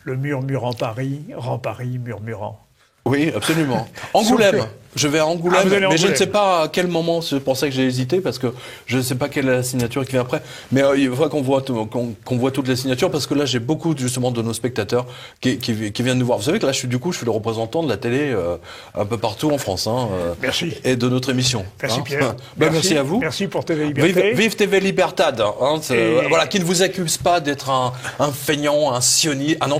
le murmurant Paris, rend Paris murmurant. Oui, absolument. Angoulême. Je vais à Angoulême, mais je ne sais pas à quel moment. C'est pour ça que j'ai hésité, parce que je ne sais pas quelle est la signature qui vient après. Mais il faudra qu'on voit toutes les signatures, parce que là, j'ai beaucoup justement de nos spectateurs qui viennent nous voir. Vous savez que là, je suis le représentant de la télé un peu partout en France. Merci. Et de notre émission. Merci Pierre. Merci à vous. Merci pour TV Liberté. Vive TV Libertad. Voilà, qui ne vous accuse pas d'être un feignant, un sioniste, un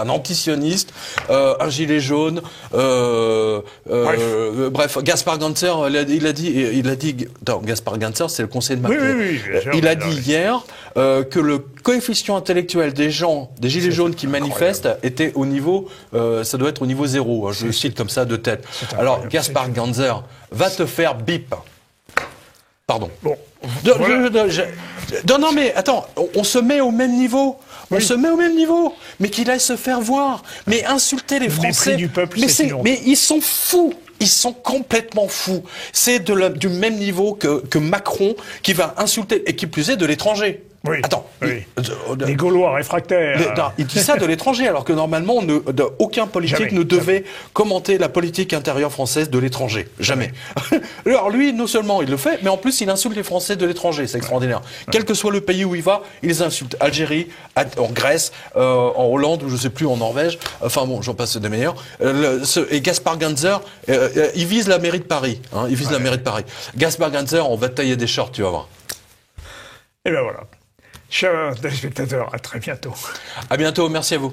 antisioniste, un gilet jaune. Bref, Gaspard Ganser, Gaspard Ganser, c'est le conseiller de Macron. Oui, il a dit hier que le coefficient intellectuel des gilets jaunes qui manifestent était au niveau, ça doit être au niveau 0. Je le cite comme ça de tête. Alors, Gaspard Ganser, va te faire bip. Pardon. Bon. Non, mais attends, on se met au même niveau. On se met au même niveau, mais qu'il aille se faire voir. Mais insulter les Français, du peuple, mais ils sont fous. Ils sont complètement fous. C'est du même niveau que Macron qui va insulter, et qui plus est de l'étranger. Oui. Attends. Oui. Les Gaulois réfractaires. Il dit ça de l'étranger, alors que normalement, aucun politique ne devait commenter la politique intérieure française de l'étranger. Jamais. Alors lui, non seulement il le fait, mais en plus il insulte les Français de l'étranger. C'est extraordinaire. Quel que soit le pays où il va, il les insulte. Algérie, en Grèce, en Hollande, ou je sais plus, en Norvège. Enfin bon, j'en passe des meilleurs. Et Gaspard Ganser, il vise la mairie de Paris. Il vise la mairie de Paris. Gaspard Ganser, on va te tailler des shorts, tu vas voir. Et ben voilà. Chers téléspectateurs, à très bientôt. À bientôt, merci à vous.